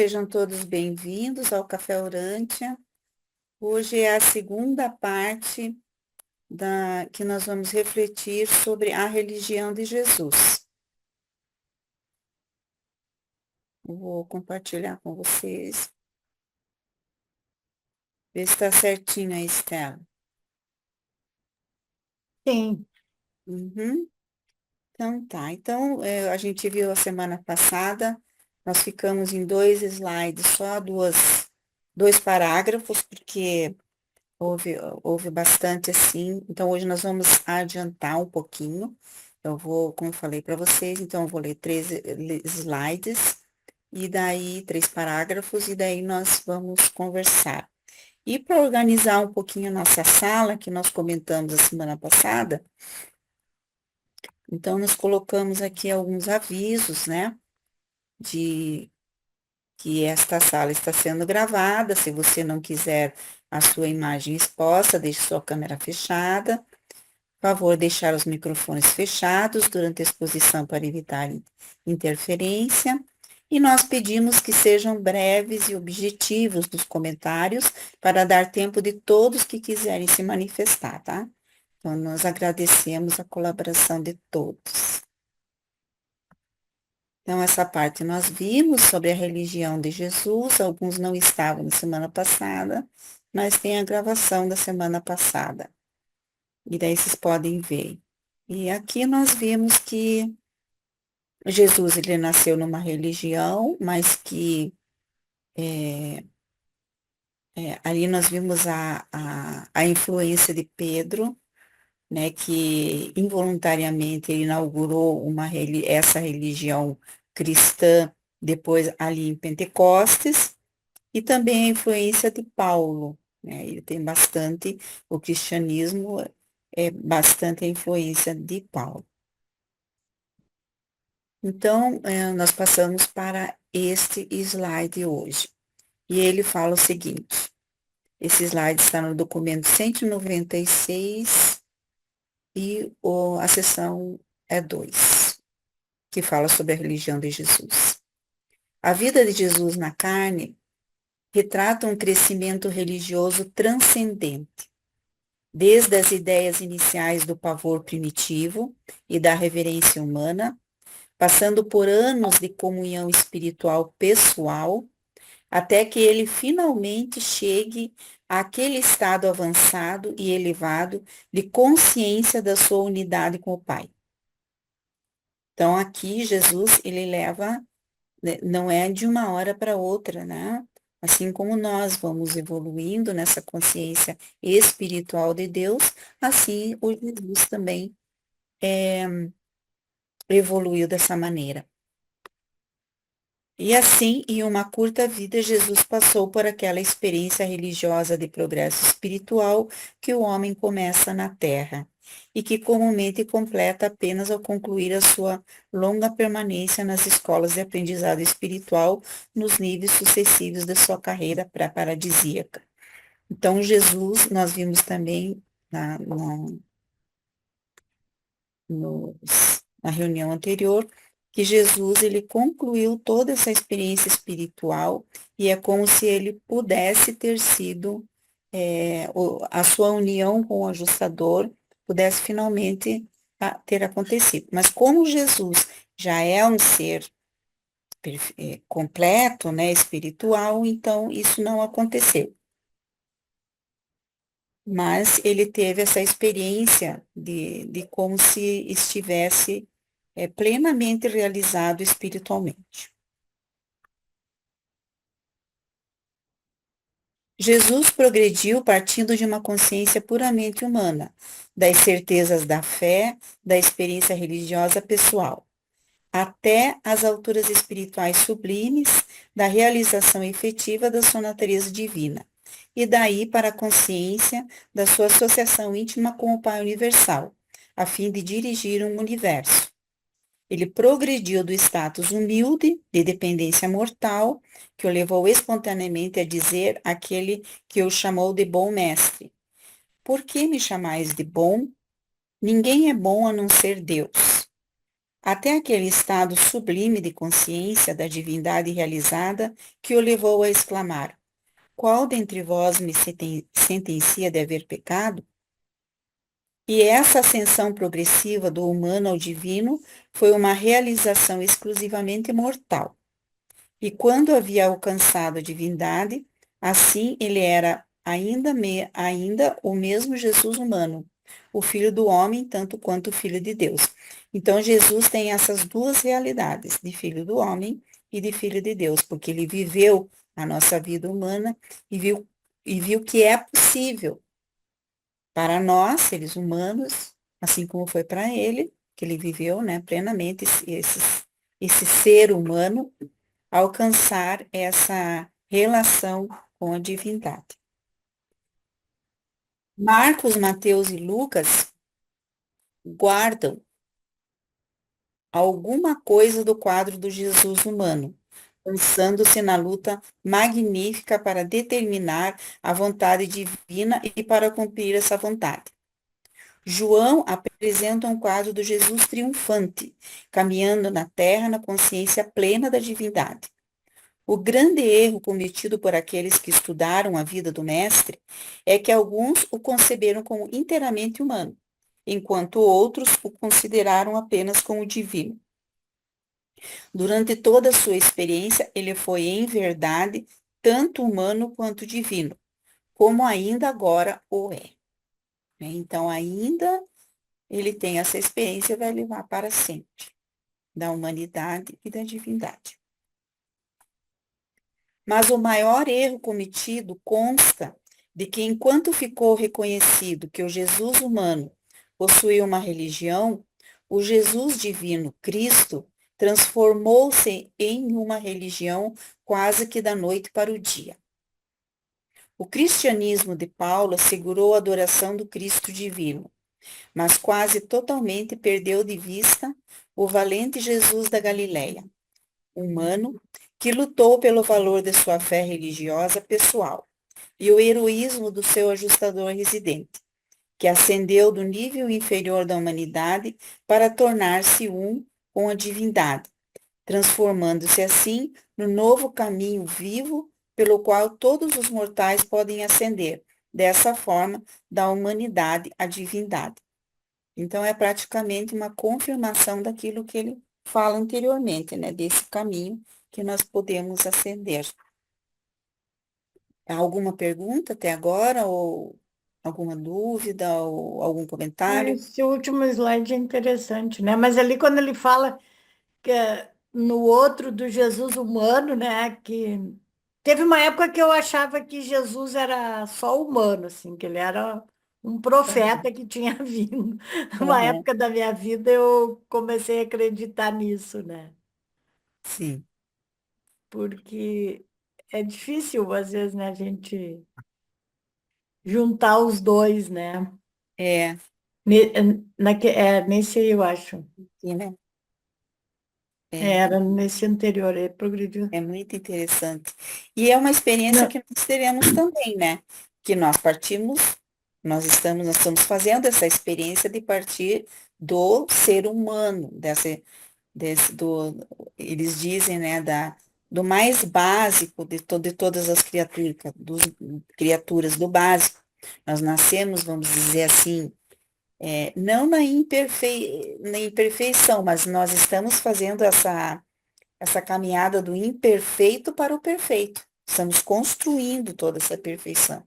sejam todos bem-vindos ao Café Orântia. Hoje é a segunda parte que nós vamos refletir sobre a religião de Jesus. Vou compartilhar com vocês. Ver se está certinho aí, Estela. Sim, Uhum. Então tá. Então, a gente viu a semana passada, nós ficamos em dois slides, só dois parágrafos, porque Houve, houve bastante assim. Então, hoje nós vamos adiantar um pouquinho. Eu vou, como eu falei para vocês, então eu vou ler três slides, e daí três parágrafos, e daí nós vamos conversar. E para organizar um pouquinho a nossa sala, que nós comentamos a semana passada, então nós colocamos aqui alguns avisos, né? De que esta sala está sendo gravada. Se você não quiser a sua imagem exposta, deixe sua câmera fechada. Favor deixar os microfones fechados durante a exposição para evitar interferência. E nós pedimos que sejam breves e objetivos nos comentários para dar tempo de todos que quiserem se manifestar, tá? Então, nós agradecemos a colaboração de todos. Então, essa parte nós vimos sobre a religião de Jesus, alguns não estavam na semana passada, mas tem a gravação da semana passada. E daí vocês podem ver. E aqui nós vimos que Jesus, ele nasceu numa religião, mas que ali nós vimos a influência de Pedro, né, que involuntariamente ele inaugurou essa religião cristã, depois ali em Pentecostes, e também a influência de Paulo, né, ele tem bastante, o cristianismo é bastante a influência de Paulo. Então, nós passamos para este slide hoje. E ele fala o seguinte: esse slide está no documento 196 e a seção é 2, que fala sobre a religião de Jesus. A vida de Jesus na carne retrata um crescimento religioso transcendente, desde as ideias iniciais do pavor primitivo e da reverência humana, passando por anos de comunhão espiritual pessoal, até que ele finalmente chegue àquele estado avançado e elevado de consciência da sua unidade com o Pai. Então, aqui Jesus, ele leva, né, não é de uma hora para outra, né? Assim como nós vamos evoluindo nessa consciência espiritual de Deus, assim o Jesus também evoluiu dessa maneira. E assim, em uma curta vida, Jesus passou por aquela experiência religiosa de progresso espiritual que o homem começa na Terra e que comumente completa apenas ao concluir a sua longa permanência nas escolas de aprendizado espiritual nos níveis sucessivos da sua carreira pré-paradisíaca. Então, Jesus, nós vimos também na reunião anterior, que Jesus ele concluiu toda essa experiência espiritual e é como se ele pudesse ter sido a sua união com o ajustador pudesse finalmente ter acontecido. Mas como Jesus já é um ser completo, né, espiritual, então isso não aconteceu. Mas ele teve essa experiência de como se estivesse plenamente realizado espiritualmente. Jesus progrediu partindo de uma consciência puramente humana, das certezas da fé, da experiência religiosa pessoal, até as alturas espirituais sublimes da realização efetiva da sua natureza divina, e daí para a consciência da sua associação íntima com o Pai Universal, a fim de dirigir um universo. Ele progrediu do status humilde, de dependência mortal, que o levou espontaneamente a dizer aquele que o chamou de bom mestre: Por que me chamais de bom? Ninguém é bom a não ser Deus. até aquele estado sublime de consciência da divindade realizada que o levou a exclamar: Qual dentre vós me sentencia de haver pecado? E essa ascensão progressiva do humano ao divino foi uma realização exclusivamente mortal. E quando havia alcançado a divindade, assim ele era ainda o mesmo Jesus humano, o Filho do homem, tanto quanto o Filho de Deus. Então, Jesus tem essas duas realidades, de Filho do homem e de Filho de Deus, porque ele viveu a nossa vida humana e viu que é possível para nós, seres humanos, assim como foi para ele, que ele viveu, né, plenamente esse ser humano, alcançar essa relação com a divindade. Marcos, Mateus e Lucas guardam alguma coisa do quadro do Jesus humano, lançando-se na luta magnífica para determinar a vontade divina e para cumprir essa vontade. João apresenta um quadro do Jesus triunfante, caminhando na terra na consciência plena da divindade. O grande erro cometido por aqueles que estudaram a vida do Mestre é que alguns o conceberam como inteiramente humano, enquanto outros o consideraram apenas como divino. Durante toda a sua experiência, ele foi, em verdade, tanto humano quanto divino, como ainda agora o é. Então, ainda ele tem essa experiência e vai levar para sempre, da humanidade e da divindade. Mas o maior erro cometido consta de que, enquanto ficou reconhecido que o Jesus humano possuía uma religião, o Jesus divino, Cristo, transformou-se em uma religião quase que da noite para o dia. O cristianismo de Paulo assegurou a adoração do Cristo divino, mas quase totalmente perdeu de vista o valente Jesus da Galileia, humano, que lutou pelo valor de sua fé religiosa pessoal e o heroísmo do seu ajustador residente, que ascendeu do nível inferior da humanidade para tornar-se um com a divindade, transformando-se assim no novo caminho vivo pelo qual todos os mortais podem ascender, dessa forma, da humanidade à divindade. Então, é praticamente uma confirmação daquilo que ele fala anteriormente, né? Desse caminho que nós podemos ascender. Alguma pergunta até agora, ou alguma dúvida, ou algum comentário? Esse último slide é interessante, né? Mas ali quando ele fala que no outro do Jesus humano, né? Que teve uma época que eu achava que Jesus era só humano, assim, que ele era um profeta que tinha vindo. Uma Aham, época da minha vida eu comecei a acreditar nisso, né? sim. Porque é difícil, às vezes, né, a gente juntar os dois, né? É, Nesse aí, eu acho. sim, né? É, Era nesse anterior, ele progrediu. é muito interessante. E é uma experiência Não, que nós teremos também, né? Que nós estamos fazendo essa experiência de partir do ser humano, eles dizem, né, do mais básico de todas as criaturas, do básico. Nós nascemos, vamos dizer assim, não na imperfeição, mas nós estamos fazendo essa caminhada do imperfeito para o perfeito. Estamos construindo toda essa perfeição,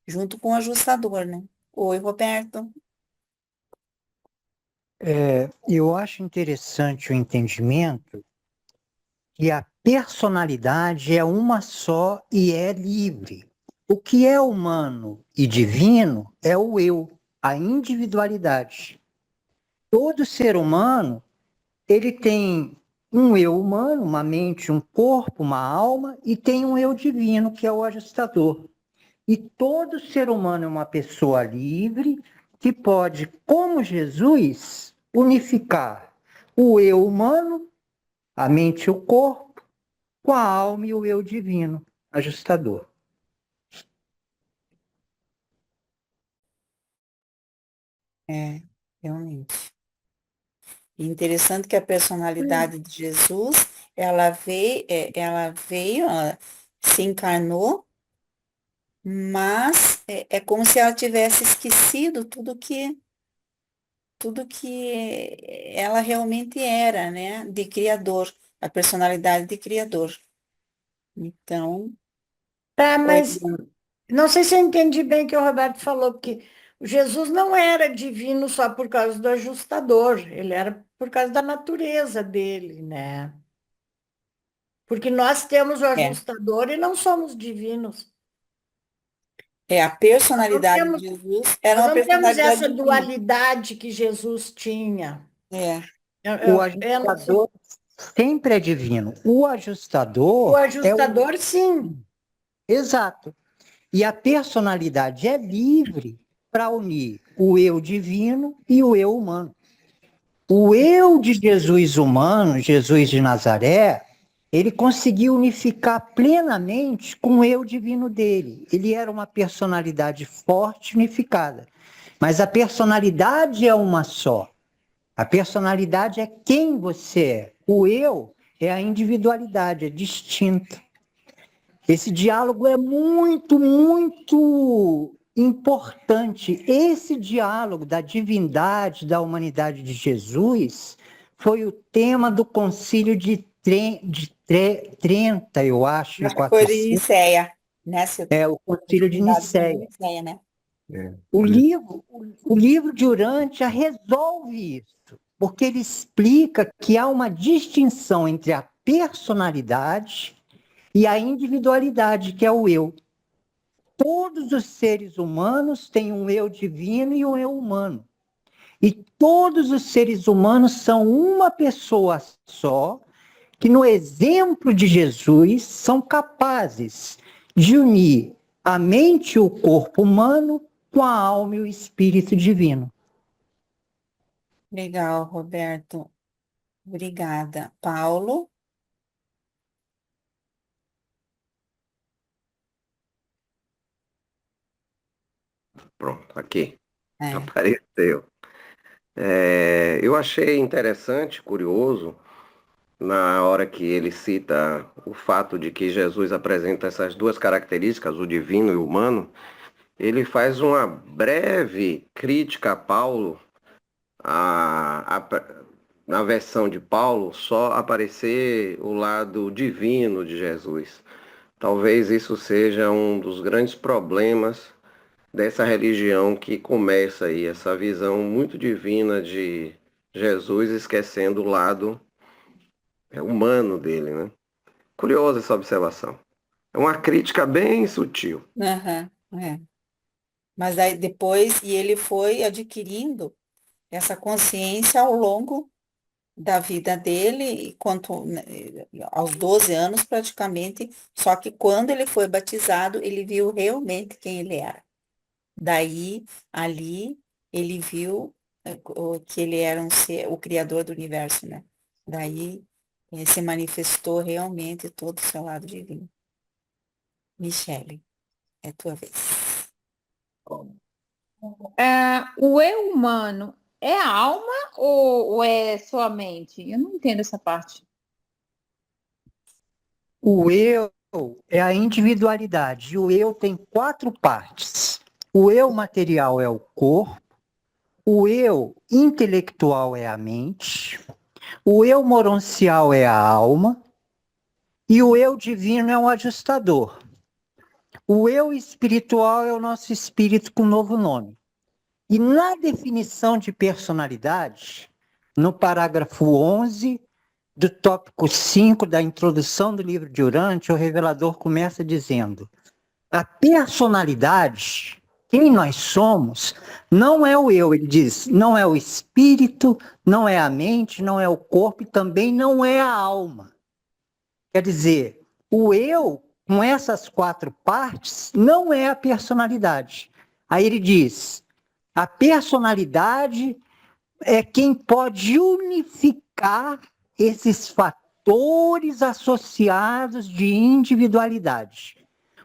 junto com o ajustador, né? Oi, Roberto. Eu acho interessante o entendimento que a personalidade é uma só e é livre. O que é humano e divino é o eu, a individualidade. Todo ser humano, ele tem um eu humano, uma mente, um corpo, uma alma, e tem um eu divino, que é o ajustador. E todo ser humano é uma pessoa livre que pode, como Jesus, unificar o eu humano, a mente e o corpo, com a alma e o eu divino, ajustador. É, realmente. E interessante que a personalidade de Jesus, ela veio, se encarnou, mas é como se ela tivesse esquecido tudo que ela realmente era, né? De criador, a personalidade de criador. Então, Tá, oi, mas não sei se eu entendi bem o que o Roberto falou, porque o Jesus não era divino só por causa do ajustador, ele era por causa da natureza dele, né? Porque nós temos o é, ajustador e não somos divinos. a Nós não personalidade de temos, Jesus era nós uma não temos personalidade essa divina. dualidade que Jesus tinha. É, O Ela, ajustador sempre é divino. O o ajustador é o... ajustador, sim. Exato. E a personalidade é livre para unir o eu divino e o eu humano. O eu de Jesus humano, Jesus de Nazaré, ele conseguiu unificar plenamente com o eu divino dele. Ele era uma personalidade forte, unificada. Mas a personalidade é uma só. A personalidade é quem você é. O eu é a individualidade, é distinto. Esse diálogo é muito, muito importante. Esse diálogo da divindade, da humanidade de Jesus, foi o tema do Concílio de Trenta, eu acho, em acho que foi de 400, Nicéia, né? o Concílio de Fundado por Nicéia. Nicéia, né? O livro de Urântia resolve isso, porque ele explica que há uma distinção entre a personalidade e a individualidade, que é o eu. Todos os seres humanos têm um eu divino e um eu humano. E todos os seres humanos são uma pessoa só, que no exemplo de Jesus são capazes de unir a mente e o corpo humano com a alma e o espírito divino. Legal, Roberto. Obrigada. Paulo? Pronto, aqui, É. apareceu. Eu achei interessante, curioso, na hora que ele cita o fato de que Jesus apresenta essas duas características, o divino e o humano, ele faz uma breve crítica a Paulo, na versão de Paulo, só aparecer o lado divino de Jesus. Talvez isso seja um dos grandes problemas dessa religião que começa aí, essa visão muito divina de Jesus, esquecendo o lado humano dele, né? Curiosa essa observação. É uma crítica bem sutil. Aham, é. Mas aí depois, e ele foi adquirindo essa consciência ao longo da vida dele, e né, aos 12 anos praticamente, só que quando ele foi batizado, ele viu realmente quem ele era. Daí, ali, ele viu que ele era o criador do universo, né? Daí, se manifestou realmente todo o seu lado divino. Michele, é tua vez. O eu humano é a alma ou é só a mente? Eu não entendo essa parte. O eu é a individualidade, e o eu tem 4 partes. O eu material é o corpo, o eu intelectual é a mente, o eu moroncial é a alma e o eu divino é um ajustador. O eu espiritual é o nosso espírito com novo nome. E na definição de personalidade, no parágrafo 11 do tópico 5 da introdução do livro de Urântia, o revelador começa dizendo: a personalidade, quem nós somos, não é o eu, ele diz, não é o espírito, não é a mente, não é o corpo e também não é a alma. Quer dizer, o eu, com essas 4 partes, não é a personalidade. Aí ele diz, a personalidade é quem pode unificar esses fatores associados de individualidade.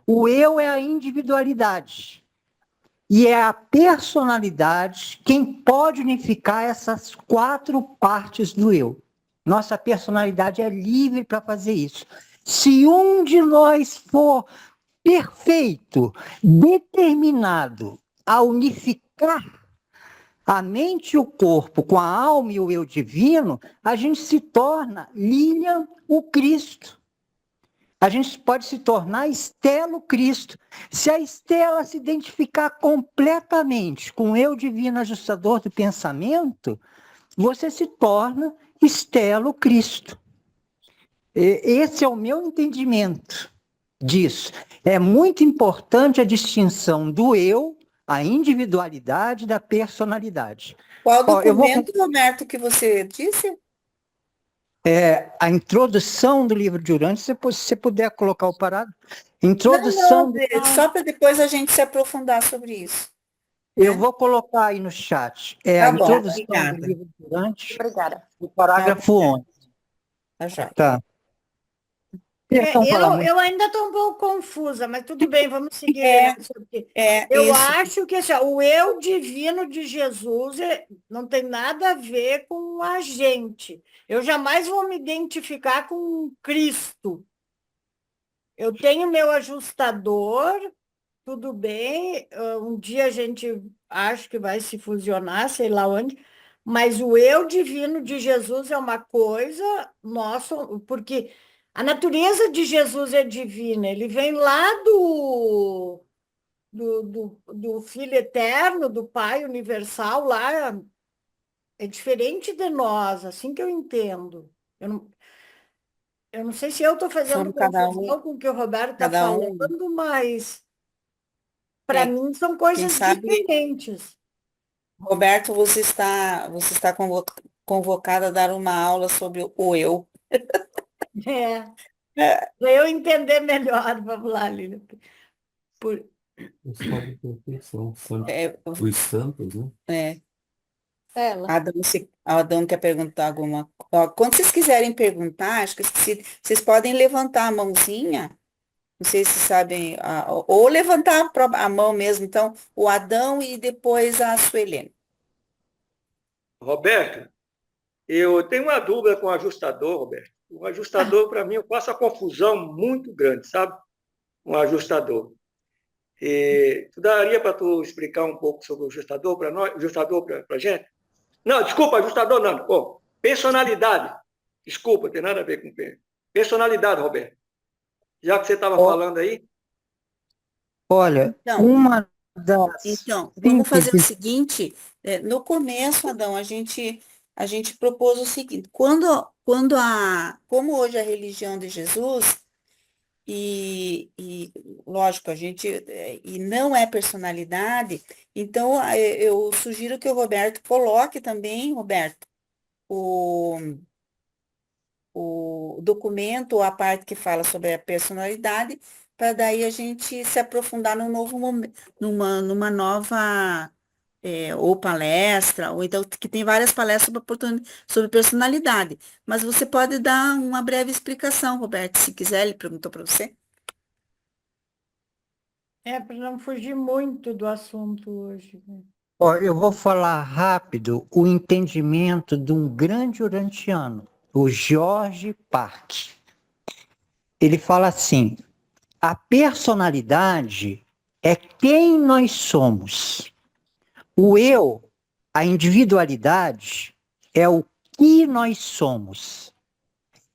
O eu é a individualidade. E é a personalidade quem pode unificar essas 4 partes do eu. Nossa personalidade é livre para fazer isso. Se um de nós for perfeito, determinado a unificar a mente e o corpo com a alma e o eu divino, a gente se torna Lilian, o Cristo. A gente pode se tornar Estela, o Cristo. Se a Estela se identificar completamente com o eu divino ajustador do pensamento, você se torna Estela, o Cristo. Esse é o meu entendimento disso. É muito importante a distinção do eu, a individualidade da personalidade. Qual Eu vou documento, Roberto, que você disse? a introdução do livro de Urântia, se você puder colocar o parágrafo. Não, Introdução. só para depois a gente se aprofundar sobre isso. Eu vou colocar aí no chat. Tá A bom, introdução obrigada. do livro de Urântia, Obrigada. o parágrafo 11. Tá joia. Tá. Então, Eu ainda estou um pouco confusa, mas tudo bem, vamos seguir. Eu isso. Acho que assim, o eu divino de Jesus não tem nada a ver com a gente. Eu jamais vou me identificar com Cristo. Eu tenho meu ajustador, tudo bem, um dia a gente acha que vai se fusionar, sei lá onde, mas o eu divino de Jesus é uma coisa nossa, porque a natureza de Jesus é divina, ele vem lá do Filho Eterno, do Pai Universal, lá é diferente de nós, assim que eu entendo. Eu não sei se eu estou fazendo confusão com o que o Roberto está falando, mas para mim são coisas diferentes. Roberto, você está convocado a dar uma aula sobre o eu. Para eu entender melhor, vamos lá, Lília. O estado de perfeição, os santos, né? Adão quer perguntar alguma coisa. Quando vocês quiserem perguntar, acho que vocês podem levantar a mãozinha. Não sei se sabem, ou levantar a mão mesmo. Então, o Adão e depois a Suelene. Roberto, eu tenho uma dúvida com o ajustador, Roberto. O ajustador, para mim, eu faço a confusão muito grande, sabe? Um ajustador. Tu daria para tu explicar um pouco sobre o ajustador para nós, ajustador para a gente? Não, desculpa, ajustador não. Personalidade. Desculpa, tem nada a ver com personalidade, Roberto. Já que você estava falando aí. Olha, uma das... Então, vamos fazer o seguinte, no começo, Adão, a gente propôs o seguinte, como hoje a religião de Jesus, e lógico, e não é personalidade, então eu sugiro que o Roberto coloque também, Roberto, o documento, a parte que fala sobre a personalidade, para daí a gente se aprofundar num novo momento, numa nova ou palestra, ou então que tem várias palestras sobre personalidade. Mas você pode dar uma breve explicação, Roberto, se quiser, ele perguntou para você. Para não fugir muito do assunto hoje. Eu vou falar rápido o entendimento de um grande urantiano, o George Park. Ele fala assim: a personalidade é quem nós somos. O eu, a individualidade, é o que nós somos.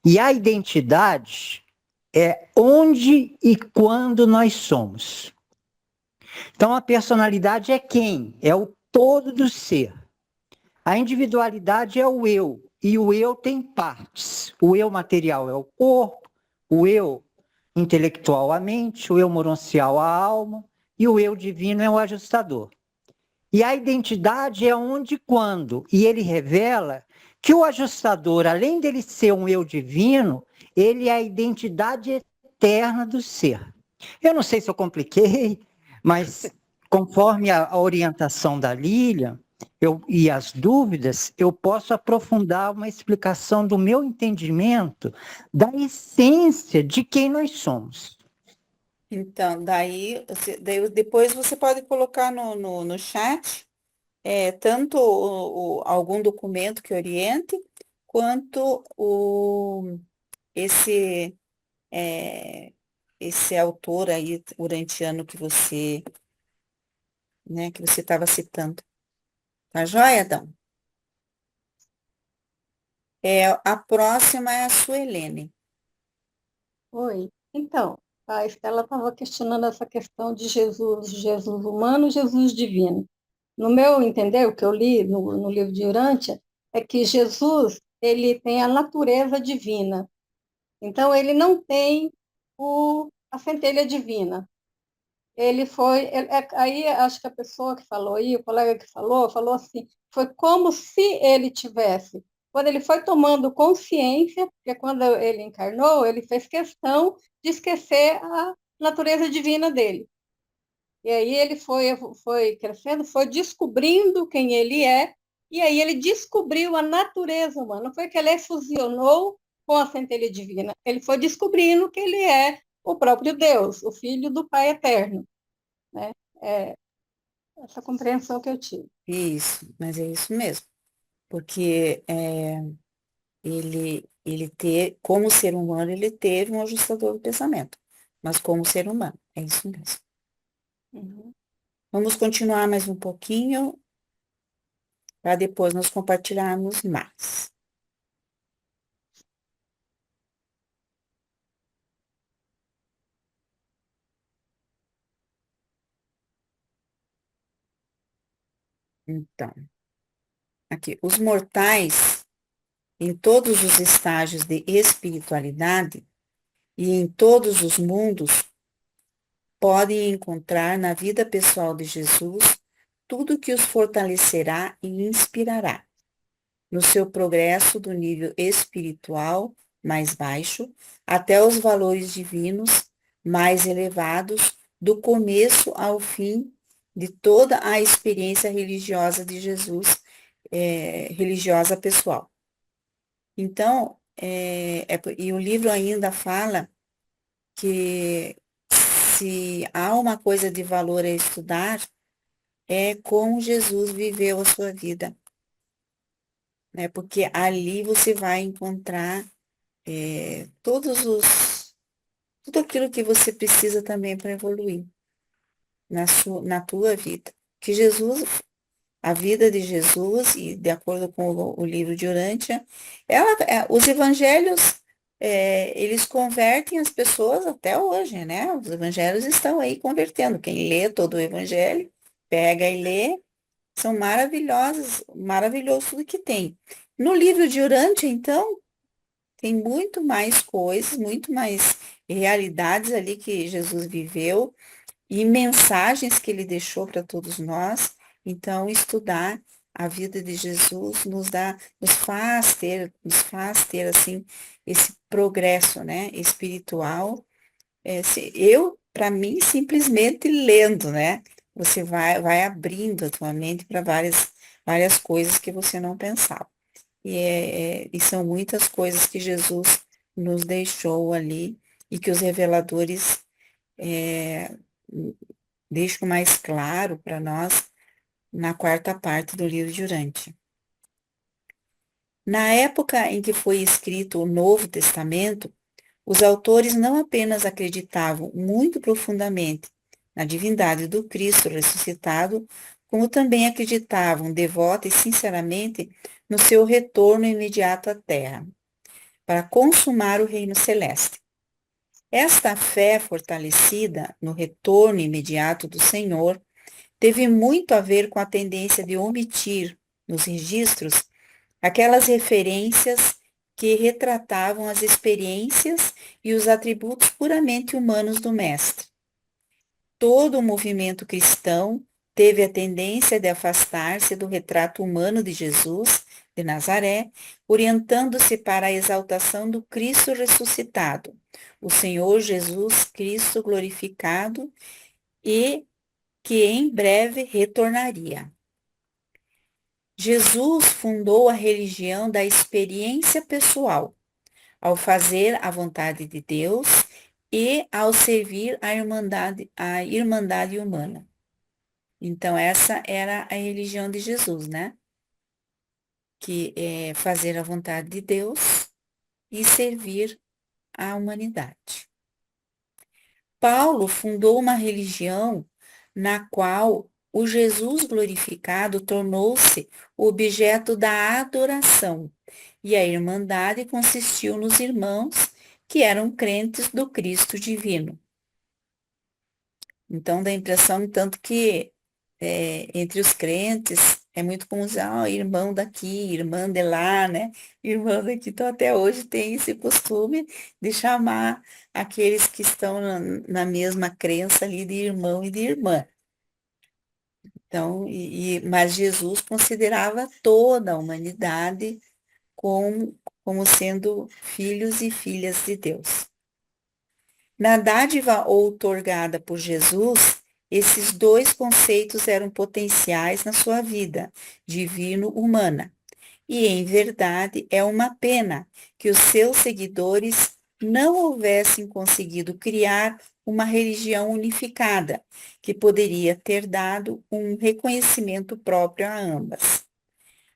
E a identidade é onde e quando nós somos. Então, a personalidade é quem? É o todo do ser. A individualidade é o eu. E o eu tem partes. O eu material é o corpo, o eu intelectual a mente, o eu mononcial a alma, e o eu divino é o ajustador. E a identidade é onde e quando. E ele revela que o ajustador, além dele ser um eu divino, ele é a identidade eterna do ser. Eu não sei se eu compliquei, mas conforme a orientação da Lília e as dúvidas, eu posso aprofundar uma explicação do meu entendimento da essência de quem nós somos. Então, depois você pode colocar no chat tanto algum documento que oriente, quanto esse, é, esse autor aí, urantiano, que você estava citando. Tá joia, Adão? A próxima é a Suelene. Oi. Então, a Estela estava questionando essa questão de Jesus, Jesus humano, Jesus divino. No meu entender, o que eu li no livro de Urântia, é que Jesus, ele tem a natureza divina. Então, ele não tem a centelha divina. Aí acho que a pessoa que falou aí, o colega que falou assim, foi como se ele tivesse, quando ele foi tomando consciência, porque quando ele encarnou, ele fez questão de esquecer a natureza divina dele. E aí ele foi crescendo, foi descobrindo quem ele é, e aí ele descobriu a natureza humana. Não foi que ele fusionou com a centelha divina, ele foi descobrindo que ele é o próprio Deus, o Filho do Pai Eterno, né? É essa compreensão que eu tive. Isso, mas é isso mesmo. Porque como ser humano, ele teve um ajustador do pensamento. Mas como ser humano, é isso mesmo. Uhum. Vamos continuar mais um pouquinho, para depois nós compartilharmos mais. Então, aqui, os mortais, em todos os estágios de espiritualidade e em todos os mundos, podem encontrar na vida pessoal de Jesus tudo que os fortalecerá e inspirará no seu progresso do nível espiritual mais baixo até os valores divinos mais elevados, do começo ao fim de toda a experiência religiosa de Jesus, religiosa pessoal. Então, e o livro ainda fala que se há uma coisa de valor a estudar, é como Jesus viveu a sua vida, né? Porque ali você vai encontrar tudo aquilo que você precisa também para evoluir na tua vida. Que Jesus, a vida de Jesus, e de acordo com o livro de Urântia, os evangelhos, eles convertem as pessoas até hoje, né? Os evangelhos estão aí convertendo. Quem lê todo o evangelho, pega e lê, são maravilhosos, maravilhoso tudo que tem. No livro de Urântia, então, tem muito mais coisas, muito mais realidades ali que Jesus viveu e mensagens que ele deixou para todos nós. Então, estudar a vida de Jesus nos faz ter assim esse progresso, né, espiritual. Para mim, simplesmente lendo, né? Você vai abrindo a tua mente para várias coisas que você não pensava. E são muitas coisas que Jesus nos deixou ali e que os reveladores é, deixam mais claro para nós na quarta parte do livro de Urântia. Na época em que foi escrito o Novo Testamento, os autores não apenas acreditavam muito profundamente na divindade do Cristo ressuscitado, como também acreditavam devota e sinceramente no seu retorno imediato à Terra, para consumar o reino celeste. Esta fé fortalecida no retorno imediato do Senhor teve muito a ver com a tendência de omitir nos registros aquelas referências que retratavam as experiências e os atributos puramente humanos do Mestre. Todo o movimento cristão teve a tendência de afastar-se do retrato humano de Jesus de Nazaré, orientando-se para a exaltação do Cristo ressuscitado, o Senhor Jesus Cristo glorificado e que em breve retornaria. Jesus fundou a religião da experiência pessoal, ao fazer a vontade de Deus e ao servir a irmandade humana. Então, essa era a religião de Jesus, né? Que é fazer a vontade de Deus e servir a humanidade. Paulo fundou uma religião na qual o Jesus glorificado tornou-se o objeto da adoração, e a irmandade consistiu nos irmãos que eram crentes do Cristo divino. Então, dá a impressão, tanto que entre os crentes é muito comum dizer, irmão daqui, irmã de lá, né? Irmã daqui. Então, até hoje tem esse costume de chamar aqueles que estão na mesma crença ali de irmão e de irmã. Então, mas Jesus considerava toda a humanidade como sendo filhos e filhas de Deus. Na dádiva outorgada por Jesus, esses dois conceitos eram potenciais na sua vida divino-humana. E, em verdade, é uma pena que os seus seguidores não houvessem conseguido criar uma religião unificada, que poderia ter dado um reconhecimento próprio a ambas.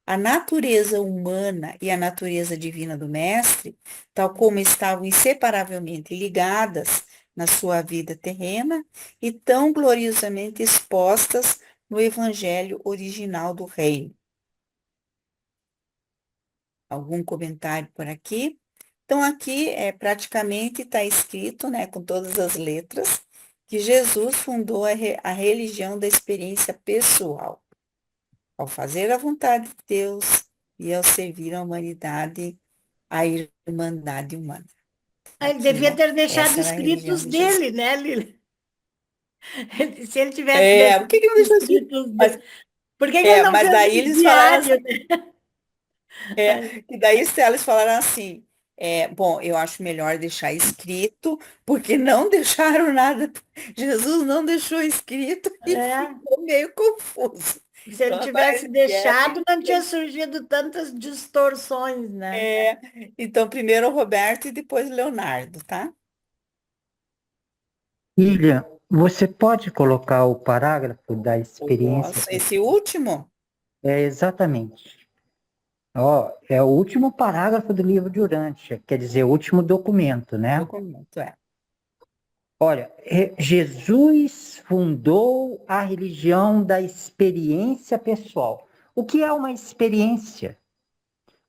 A natureza humana e a natureza divina do Mestre, tal como estavam inseparavelmente ligadas na sua vida terrena e tão gloriosamente expostas no Evangelho original do Reino. Algum comentário por aqui? Então, aqui praticamente está escrito, né, com todas as letras, que Jesus fundou a religião da experiência pessoal, ao fazer a vontade de Deus e ao servir a humanidade, a irmandade humana. Ele devia né? ter deixado Essa era a religião escritos de Jesus. dele, né, Lili? Se ele tivesse Por que ele não deixou assim? escritos dele. Por que ele não Mas fez daí um eles falaram diário, assim, né? e daí eles falaram assim, bom, eu acho melhor deixar escrito, porque não deixaram nada, Jesus não deixou escrito e É, ficou meio confuso. se ele Então, tivesse parece que deixado, não tinha surgido tantas distorções, né? Então, primeiro o Roberto e depois o Leonardo, tá? Ilha, você pode colocar o parágrafo da experiência? Posso. Esse último? Exatamente. Ó, é o último parágrafo do livro de Urântia, quer dizer, o último documento, né? Documento, Olha, Jesus fundou a religião da experiência pessoal. O que é uma experiência?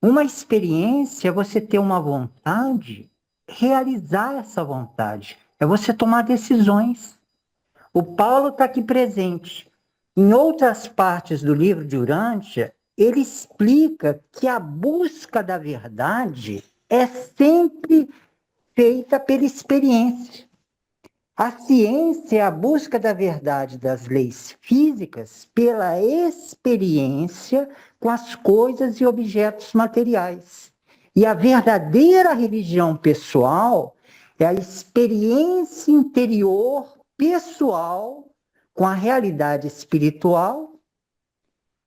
Uma experiência é você ter uma vontade, realizar essa vontade. É você tomar decisões. O Paulo está aqui presente. Em outras partes do livro de Urântia, ele explica que a busca da verdade é sempre feita pela experiência. A ciência é a busca da verdade das leis físicas pela experiência com as coisas e objetos materiais. E a verdadeira religião pessoal é a experiência interior pessoal com a realidade espiritual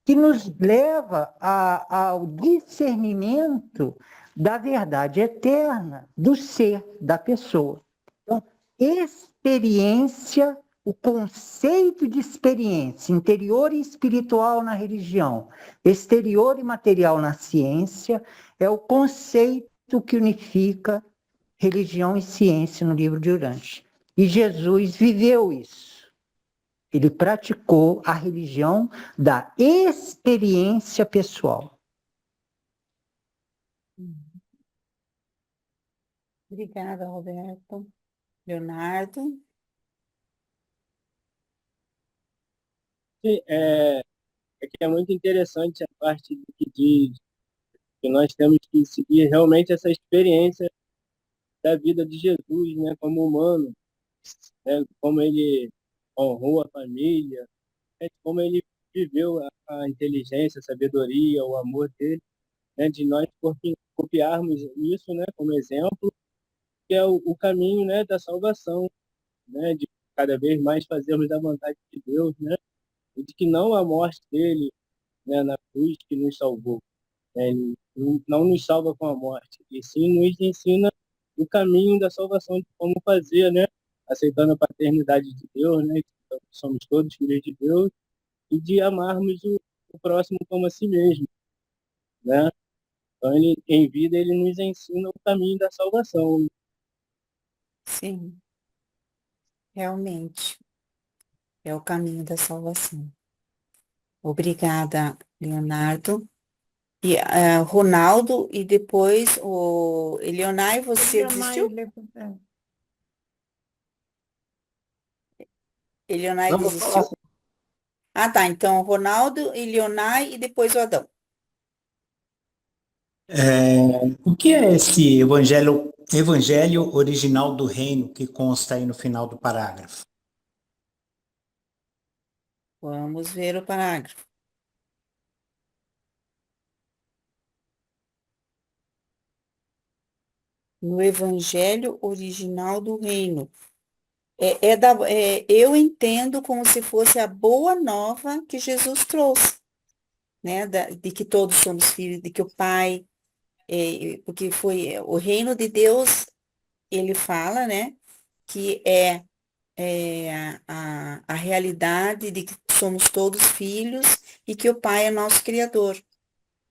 que nos leva ao discernimento da verdade eterna do ser, da pessoa. Então, experiência, o conceito de experiência interior e espiritual na religião, exterior e material na ciência, é o conceito que unifica religião e ciência no livro de Urântia. E Jesus viveu isso. Ele praticou a religião da experiência pessoal. Obrigada, Roberto. Leonardo? Sim, que é muito interessante a parte do que diz que nós temos que seguir realmente essa experiência da vida de Jesus, né, como humano, né, como ele honrou a família, né, como ele viveu a inteligência, a sabedoria, o amor dele, né, de nós copiarmos isso, né, como exemplo, que é o caminho, né, da salvação, né, de cada vez mais fazermos da vontade de Deus, né, e de que não a morte dele, né, na cruz que nos salvou, né, ele não nos salva com a morte, e sim nos ensina, o caminho da salvação, de como fazer, né? Aceitando a paternidade de Deus, né? Somos todos filhos de Deus, e de amarmos o próximo como a si mesmo, né? Então, em vida, ele nos ensina o caminho da salvação. Sim, realmente é o caminho da salvação. Obrigada, Leonardo. E Ronaldo, e depois o Elionai, você desistiu? Elionai Não, vou falar. desistiu? Ah, tá. Então, Ronaldo, Elionai e depois o Adão. O que é esse evangelho original do reino que consta aí no final do parágrafo? Vamos ver o parágrafo. No evangelho original do reino. Eu entendo como se fosse a boa nova que Jesus trouxe, né? De que todos somos filhos, de que o Pai, porque foi o reino de Deus, ele fala, né? Que a realidade de que somos todos filhos e que o Pai é nosso Criador,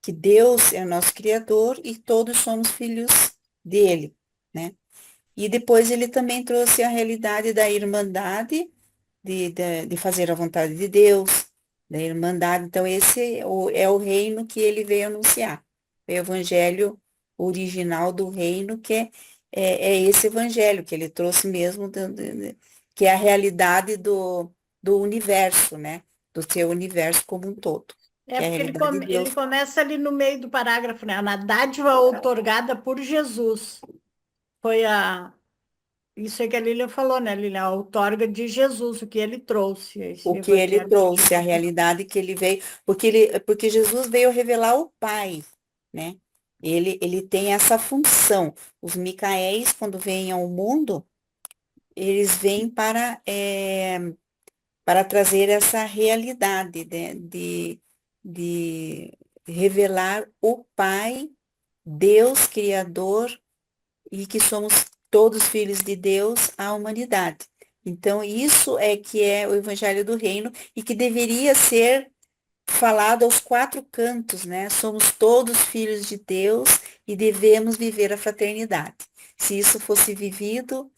que Deus é nosso Criador e todos somos filhos dele, né? E depois ele também trouxe a realidade da irmandade, de fazer a vontade de Deus, da irmandade. Então, esse é o reino que ele veio anunciar. O evangelho original do reino, que é esse evangelho que ele trouxe mesmo, que é a realidade do universo, né? Do seu universo como um todo. Que é a Porque realidade de Deus. ele começa ali no meio do parágrafo, né? Na dádiva outorgada por Jesus. Foi isso aí que a Lília falou, né, Lília? A outorga de Jesus, o que ele trouxe. Esse O que ele evangelho trouxe, a Jesus. realidade que ele veio, porque Jesus veio revelar o Pai, né? Ele tem essa função. Os Micaéis, quando vêm ao mundo, eles vêm para trazer essa realidade, né? De revelar o Pai, Deus Criador, e que somos todos filhos de Deus à humanidade. Então, isso é que é o Evangelho do Reino e que deveria ser falado aos quatro cantos, né? Somos todos filhos de Deus e devemos viver a fraternidade. Se isso fosse vivido,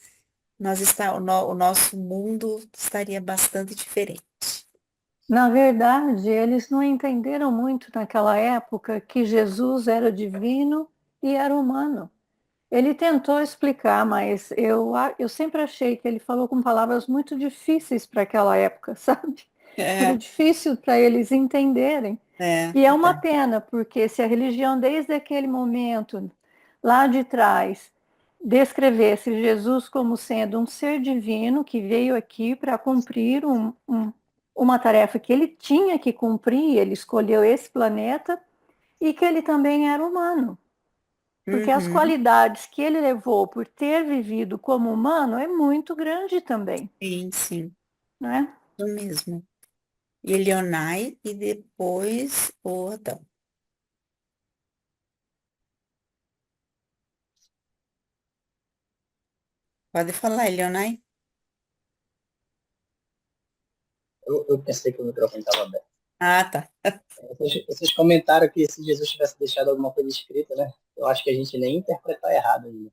o nosso mundo estaria bastante diferente. Na verdade, eles não entenderam muito naquela época que Jesus era divino e era humano. Ele tentou explicar, mas eu sempre achei que ele falou com palavras muito difíceis para aquela época, sabe? Era difícil para eles entenderem. E é uma pena, porque se a religião, desde aquele momento, lá de trás, descrevesse Jesus como sendo um ser divino que veio aqui para cumprir uma tarefa que ele tinha que cumprir, ele escolheu esse planeta, e que ele também era humano. Porque as qualidades que ele levou por ter vivido como humano é muito grande também. Sim, sim. Não é? Isso mesmo. Elionai e depois o Adão. Pode falar, Elionai. Eu pensei que o microfone estava aberto. Ah, tá. Vocês comentaram que se Jesus tivesse deixado alguma coisa escrita, né? Eu acho que a gente nem interpretar errado ainda.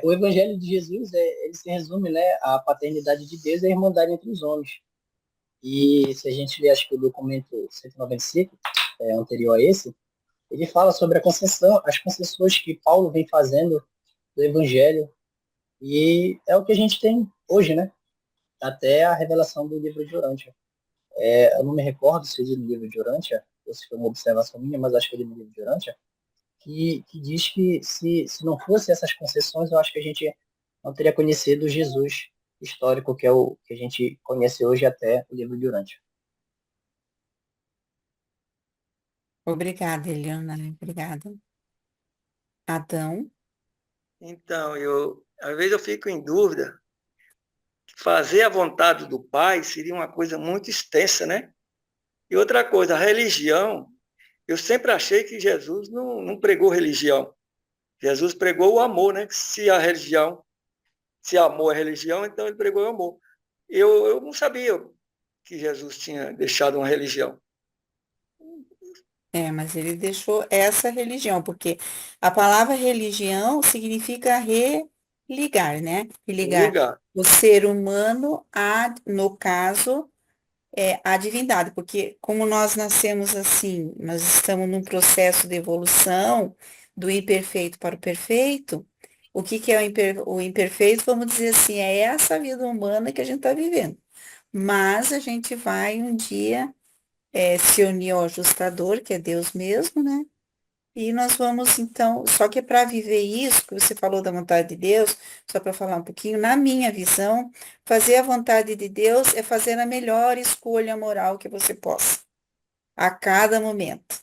O Evangelho de Jesus, ele se resume, né, à paternidade de Deus e à irmandade entre os homens. E se a gente ler, acho que o documento 195, anterior a esse, ele fala sobre as concessões que Paulo vem fazendo do Evangelho. E é o que a gente tem hoje, né? Até a revelação do livro de Urântia. Eu não me recordo se é no livro de Urântia, ou se foi uma observação minha, mas acho que é no livro de Urântia, que diz que se não fosse essas concessões, eu acho que a gente não teria conhecido o Jesus histórico, que é o que a gente conhece hoje até o livro de Urântia. Obrigada, Eliana. Obrigada. Adão. Então, às vezes eu fico em dúvida. Fazer a vontade do Pai seria uma coisa muito extensa, né? E outra coisa, a religião, eu sempre achei que Jesus não pregou religião. Jesus pregou o amor, né? Se amor é religião, então ele pregou o amor. Eu não sabia que Jesus tinha deixado uma religião. Mas ele deixou essa religião, porque a palavra religião significa religar, né? Religar Ligar. o ser humano a, no caso, a divindade, porque como nós nascemos assim, nós estamos num processo de evolução do imperfeito para o perfeito. O que que é o imperfeito? Vamos dizer assim, é essa vida humana que a gente está vivendo. Mas a gente vai um dia se unir ao ajustador, que é Deus mesmo, né? E nós vamos, então, só que para viver isso, que você falou da vontade de Deus, só para falar um pouquinho, na minha visão, fazer a vontade de Deus é fazer a melhor escolha moral que você possa, a cada momento,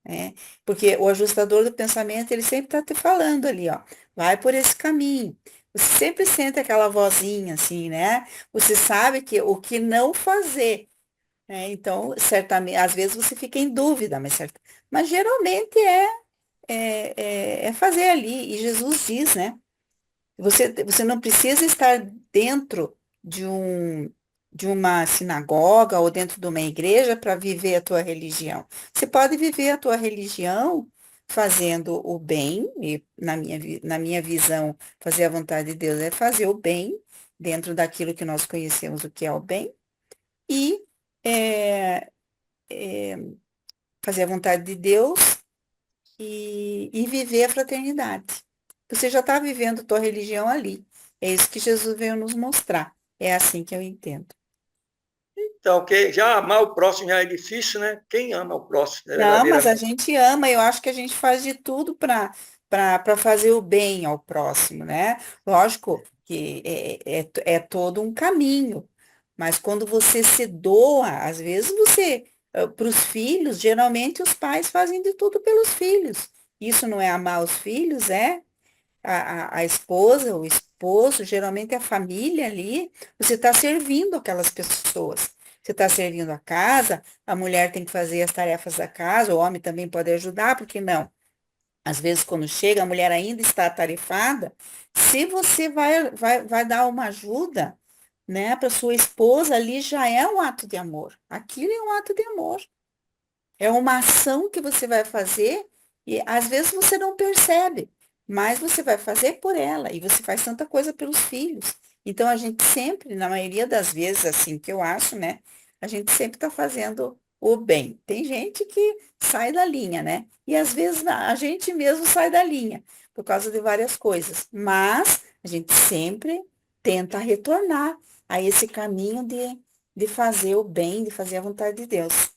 né? Porque o ajustador do pensamento, ele sempre está te falando ali, ó, vai por esse caminho. Você sempre sente aquela vozinha assim, né? Você sabe que o que não fazer. Então, certamente, às vezes você fica em dúvida, mas geralmente é fazer ali. E Jesus diz, né? Você não precisa estar dentro de uma sinagoga ou dentro de uma igreja para viver a tua religião. Você pode viver a tua religião fazendo o bem, e na minha visão, fazer a vontade de Deus é fazer o bem dentro daquilo que nós conhecemos o que é o bem, e é, é, fazer a vontade de Deus e viver a fraternidade. Você já está vivendo a tua religião ali. É isso que Jesus veio nos mostrar. É assim que eu entendo. Então, já amar o próximo já é difícil, né? Quem ama o próximo, né, Não, mas a verdadeiramente? gente ama, eu acho que a gente faz de tudo para fazer o bem ao próximo, né? Lógico que é todo um caminho, mas quando você se doa, às vezes para os filhos, geralmente os pais fazem de tudo pelos filhos. Isso não é amar os filhos, é? A esposa, o esposo, geralmente a família ali, você está servindo aquelas pessoas. Você está servindo a casa, a mulher tem que fazer as tarefas da casa, o homem também pode ajudar, porque não? Às vezes, quando chega, a mulher ainda está atarefada. Se você vai dar uma ajuda, né, para sua esposa, ali já é um ato de amor. Aquilo é um ato de amor. É uma ação que você vai fazer e às vezes você não percebe, mas você vai fazer por ela e você faz tanta coisa pelos filhos. Então a gente sempre, na maioria das vezes, assim que eu acho, né? A gente sempre está fazendo o bem. Tem gente que sai da linha, né? E às vezes a gente mesmo sai da linha por causa de várias coisas, mas a gente sempre tenta retornar a esse caminho de fazer o bem, de fazer a vontade de Deus.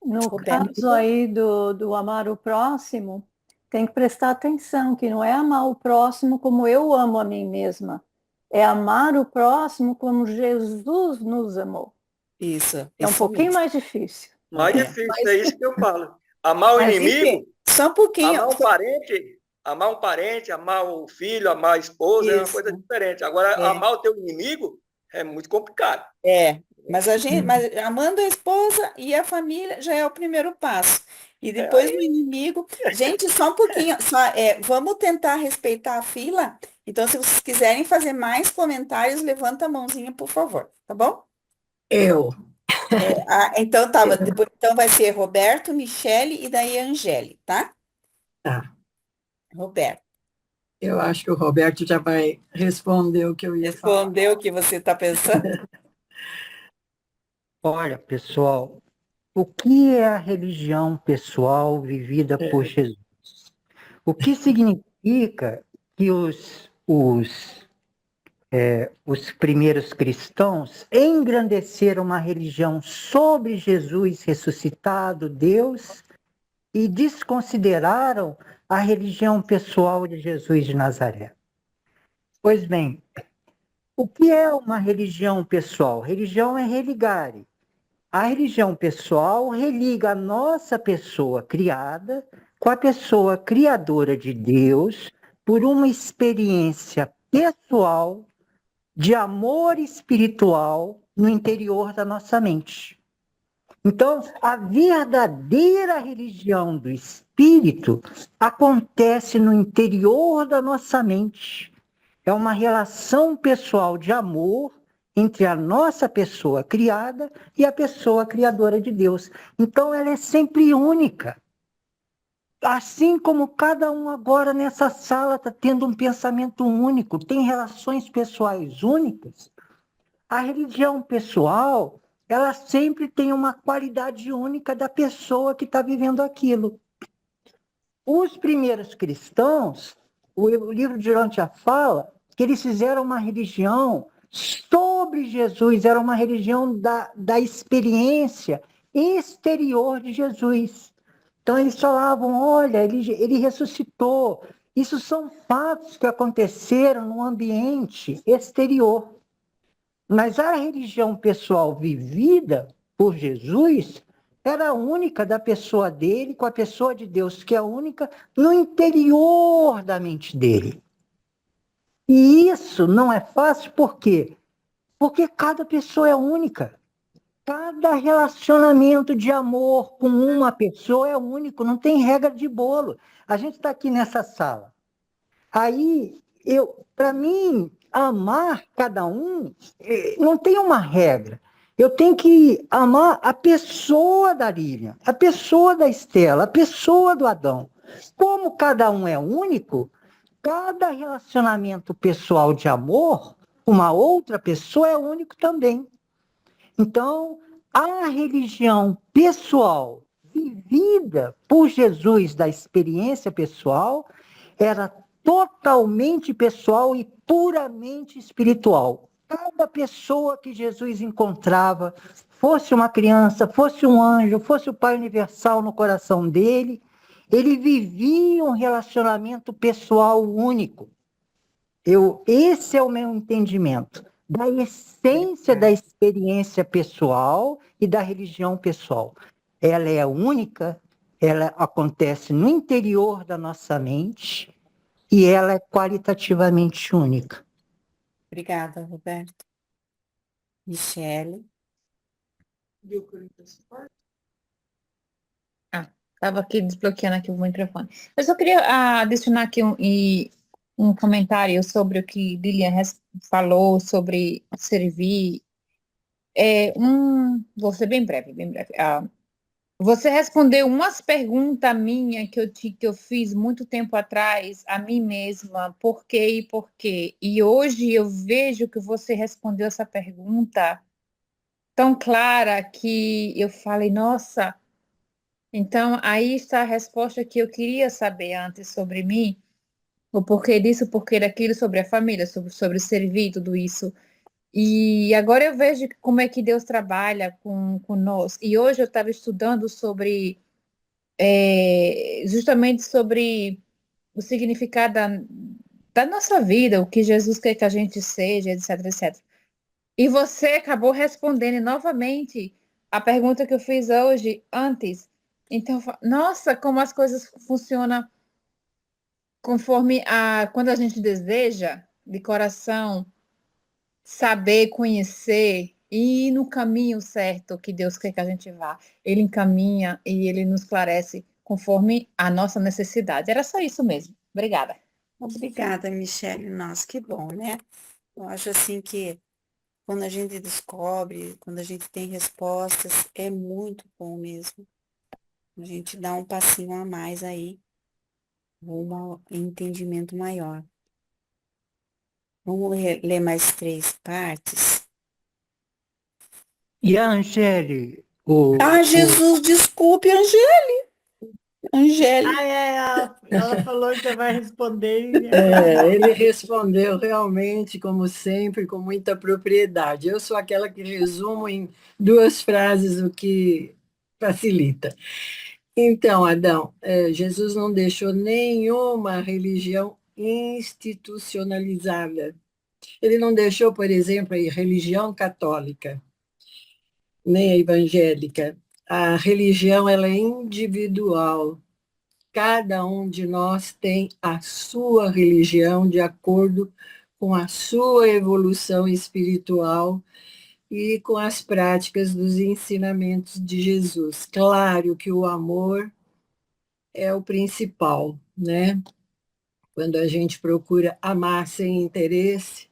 No Roberto. caso aí do amar o próximo, tem que prestar atenção, que não é amar o próximo como eu amo a mim mesma, é amar o próximo como Jesus nos amou. Isso. É um pouquinho mais difícil. Mais difícil, é isso que eu falo. Amar o inimigo, só um pouquinho. amar um parente, amar o filho, amar a esposa, é uma coisa diferente. Agora, amar o teu inimigo é muito complicado. Mas amando a esposa e a família já é o primeiro passo. E depois o inimigo. Gente, só um pouquinho. Vamos tentar respeitar a fila. Então, se vocês quiserem fazer mais comentários, levanta a mãozinha, por favor. Tá bom? Eu. Então, então vai ser Roberto, Michele e daí Angele, tá? Tá. Roberto. Eu acho que o Roberto já vai responder o que eu ia falar. Respondeu o que você está pensando? Olha, pessoal, o que é a religião pessoal vivida por Jesus? O que significa que os primeiros cristãos engrandeceram uma religião sobre Jesus ressuscitado, Deus, e desconsideraram a religião pessoal de Jesus de Nazaré? Pois bem, o que é uma religião pessoal? Religião é religare. A religião pessoal religa a nossa pessoa criada com a pessoa criadora de Deus por uma experiência pessoal de amor espiritual no interior da nossa mente. Então, a verdadeira religião do espírito acontece no interior da nossa mente. É uma relação pessoal de amor entre a nossa pessoa criada e a pessoa criadora de Deus. Então, ela é sempre única. Assim como cada um agora nessa sala está tendo um pensamento único, tem relações pessoais únicas, a religião pessoal, ela sempre tem uma qualidade única da pessoa que está vivendo aquilo. Os primeiros cristãos, o livro de João já fala, que eles fizeram uma religião sobre Jesus, era uma religião da experiência exterior de Jesus. Então eles falavam, olha, ele ressuscitou. Isso são fatos que aconteceram no ambiente exterior. Mas a religião pessoal vivida por Jesus era única da pessoa dele, com a pessoa de Deus, que é única no interior da mente dele. E isso não é fácil, por quê? Porque cada pessoa é única. Cada relacionamento de amor com uma pessoa é único, não tem regra de bolo. A gente está aqui nessa sala. Aí, para mim, amar cada um, não tem uma regra. Eu tenho que amar a pessoa da Lilian, a pessoa da Estela, a pessoa do Adão. Como cada um é único, cada relacionamento pessoal de amor, uma outra pessoa é único também. Então, a religião pessoal vivida por Jesus da experiência pessoal era totalmente pessoal e puramente espiritual. Cada pessoa que Jesus encontrava, fosse uma criança, fosse um anjo, fosse o Pai Universal no coração dele, ele vivia um relacionamento pessoal único. Esse é o meu entendimento da essência da experiência pessoal e da religião pessoal. Ela é única, ela acontece no interior da nossa mente e ela é qualitativamente única. Obrigada, Roberto. Michele. Estava aqui desbloqueando aqui o microfone. Eu só queria adicionar aqui um comentário sobre o que Lilian falou sobre servir. Vou ser bem breve, bem breve. Você respondeu umas perguntas minhas que eu fiz muito tempo atrás a mim mesma, por quê e por quê. E hoje eu vejo que você respondeu essa pergunta tão clara que eu falei, nossa, então aí está a resposta que eu queria saber antes sobre mim, o porquê disso, o porquê daquilo, sobre a família, sobre servir, tudo isso. E agora eu vejo como é que Deus trabalha com nós. E hoje eu estava estudando justamente sobre o significado da nossa vida, o que Jesus quer que a gente seja, etc, etc. E você acabou respondendo novamente a pergunta que eu fiz hoje, antes. Então, nossa, como as coisas funcionam conforme quando a gente deseja, de coração, saber, conhecer e ir no caminho certo que Deus quer que a gente vá. Ele encaminha e ele nos esclarece conforme a nossa necessidade. Era só isso mesmo. Obrigada. Obrigada, Michele. Nossa, que bom, né? Eu acho assim que quando a gente descobre, quando a gente tem respostas, é muito bom mesmo. A gente dá um passinho a mais aí, rumo ao entendimento maior. Vamos ler mais 3 partes. E a Angele? Jesus, desculpe, Angele. Ela falou que vai responder. Ele respondeu realmente, como sempre, com muita propriedade. Eu sou aquela que resumo em 2 frases o que facilita. Então, Adão, Jesus não deixou nenhuma religião institucionalizada. Ele não deixou, por exemplo, a religião católica, nem a evangélica. A religião ela é individual. Cada um de nós tem a sua religião de acordo com a sua evolução espiritual e com as práticas dos ensinamentos de Jesus. Claro que o amor é o principal, né? Quando a gente procura amar sem interesse,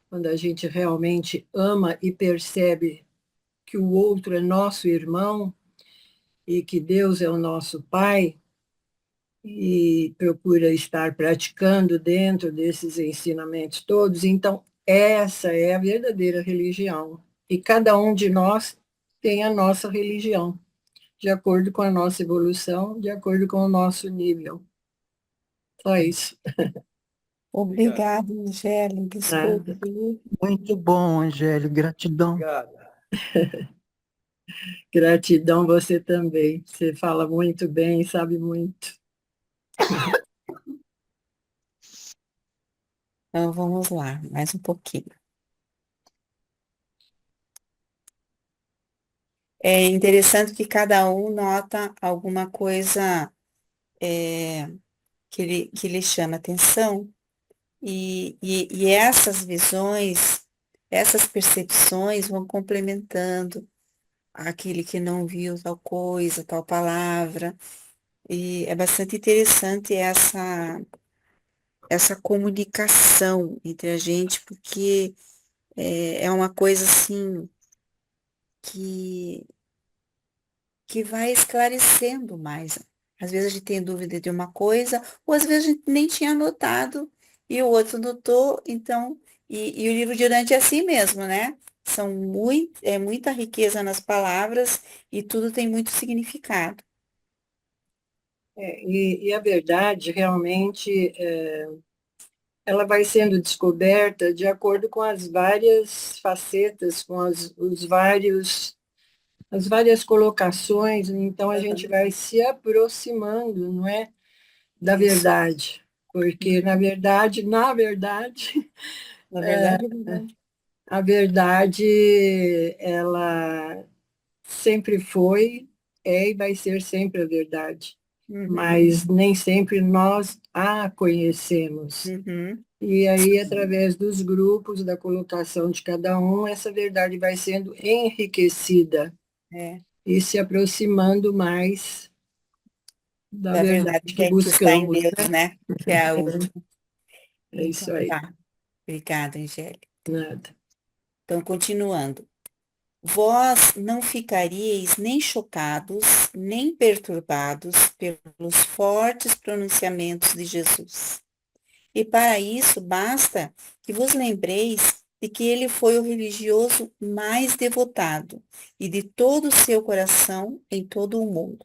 quando a gente realmente ama e percebe que o outro é nosso irmão e que Deus é o nosso Pai, e procura estar praticando dentro desses ensinamentos todos, então essa é a verdadeira religião. E cada um de nós tem a nossa religião, de acordo com a nossa evolução, de acordo com o nosso nível. Só isso. Obrigada, Angélica. Desculpe. Muito bom, Angélio, gratidão. Obrigado. Gratidão você também. Você fala muito bem, sabe muito. Então, vamos lá, mais um pouquinho. É interessante que cada um nota alguma coisa que lhe chama atenção, e essas visões, essas percepções vão complementando aquele que não viu tal coisa, tal palavra, e é bastante interessante essa comunicação entre a gente, porque é uma coisa assim que, que vai esclarecendo mais. Às vezes a gente tem dúvida de uma coisa, ou às vezes a gente nem tinha notado, e o outro notou, então, e o livro de Dante é assim mesmo, né? Muita riqueza nas palavras e tudo tem muito significado. E a verdade, realmente, ela vai sendo descoberta de acordo com as várias facetas, com as várias colocações, então a gente vai se aproximando, não é, da verdade, porque na verdade, Na verdade, a verdade, ela sempre foi, é e vai ser sempre a verdade, mas nem sempre nós a conhecemos. E aí, através dos grupos, da colocação de cada um, essa verdade vai sendo enriquecida e se aproximando mais da verdade que que está em buscamos, Deus, né? Que é a última. É isso aí. Tá. Obrigada, Angélica. Nada. Então, continuando. Vós não ficaríeis nem chocados, nem perturbados pelos fortes pronunciamentos de Jesus. E para isso basta que vos lembreis de que ele foi o religioso mais devotado e de todo o seu coração em todo o mundo.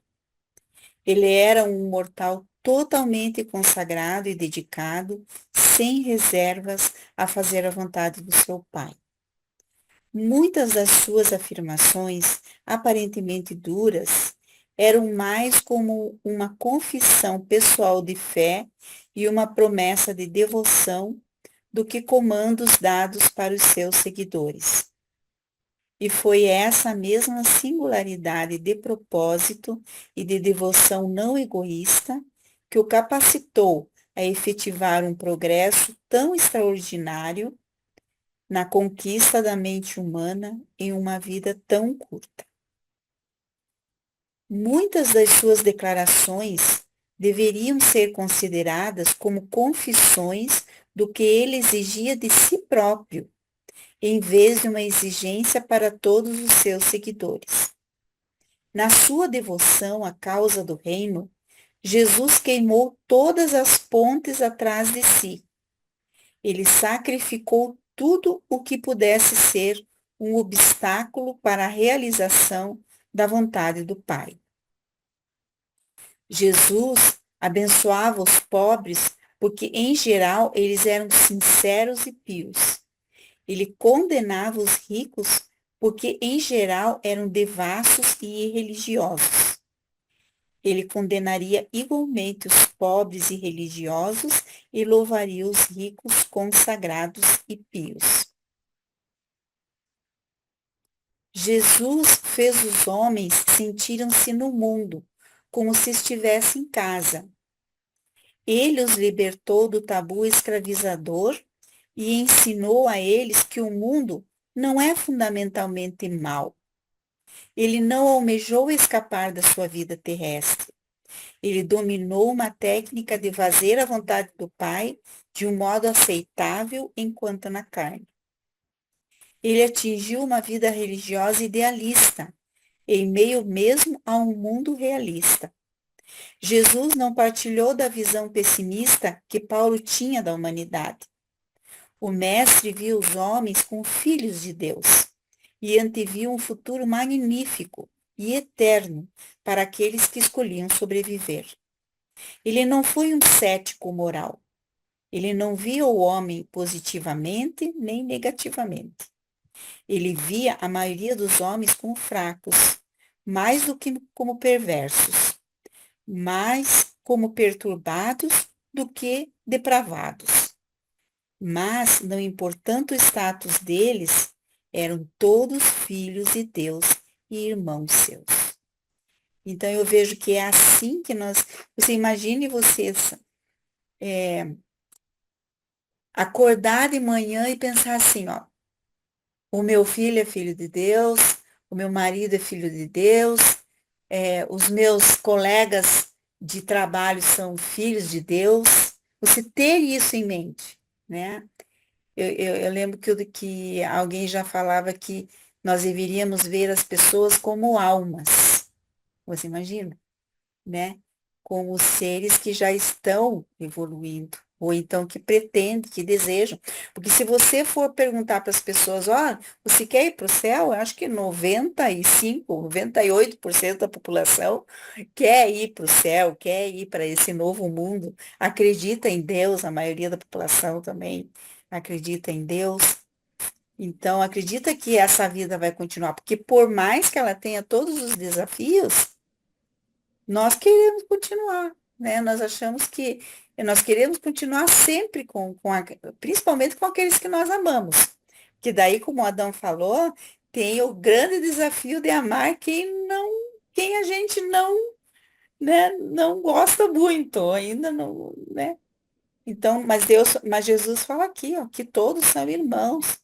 Ele era um mortal totalmente consagrado e dedicado, sem reservas, a fazer a vontade do seu Pai. Muitas das suas afirmações, aparentemente duras, eram mais como uma confissão pessoal de fé e uma promessa de devoção do que comandos dados para os seus seguidores. E foi essa mesma singularidade de propósito e de devoção não egoísta que o capacitou a efetivar um progresso tão extraordinário na conquista da mente humana em uma vida tão curta. Muitas das suas declarações deveriam ser consideradas como confissões do que ele exigia de si próprio, em vez de uma exigência para todos os seus seguidores. Na sua devoção à causa do reino, Jesus queimou todas as pontes atrás de si. Ele sacrificou tudo o que pudesse ser um obstáculo para a realização da vontade do Pai. Jesus abençoava os pobres porque, em geral, eles eram sinceros e pios. Ele condenava os ricos porque, em geral, eram devassos e irreligiosos. Ele condenaria igualmente os pobres e religiosos e louvaria os ricos, consagrados e pios. Jesus fez os homens sentirem-se no mundo, como se estivesse em casa. Ele os libertou do tabu escravizador e ensinou a eles que o mundo não é fundamentalmente mau. Ele não almejou escapar da sua vida terrestre. Ele dominou uma técnica de fazer a vontade do Pai de um modo aceitável enquanto na carne. Ele atingiu uma vida religiosa idealista, em meio mesmo a um mundo realista. Jesus não partilhou da visão pessimista que Paulo tinha da humanidade. O Mestre viu os homens como filhos de Deus e anteviu um futuro magnífico e eterno para aqueles que escolhiam sobreviver. Ele não foi um cético moral. Ele não via o homem positivamente nem negativamente. Ele via a maioria dos homens como fracos, mais do que como perversos, mais como perturbados do que depravados. Mas, não importando o status deles, eram todos filhos de Deus e irmãos seus. Então, eu vejo que é assim que você imagine vocês acordar de manhã e pensar assim, ó, o meu filho é filho de Deus, o meu marido é filho de Deus, os meus colegas de trabalho são filhos de Deus. Você ter isso em mente, né? Eu lembro que alguém já falava que nós deveríamos ver as pessoas como almas. Você imagina? Né? Como seres que já estão evoluindo, ou então que pretendem, que desejam. Porque se você for perguntar para as pessoas, ó, você quer ir para o céu? Eu acho que 95, 98% da população quer ir para o céu, quer ir para esse novo mundo, acredita em Deus, a maioria da população também acredita em Deus. Então, acredita que essa vida vai continuar, porque por mais que ela tenha todos os desafios, nós queremos continuar, né? Nós achamos que nós queremos continuar sempre principalmente com aqueles que nós amamos. Que daí, como o Adão falou, tem o grande desafio de amar quem a gente não, né, não gosta muito, ainda não, né? Então, mas Jesus fala aqui, ó, que todos são irmãos,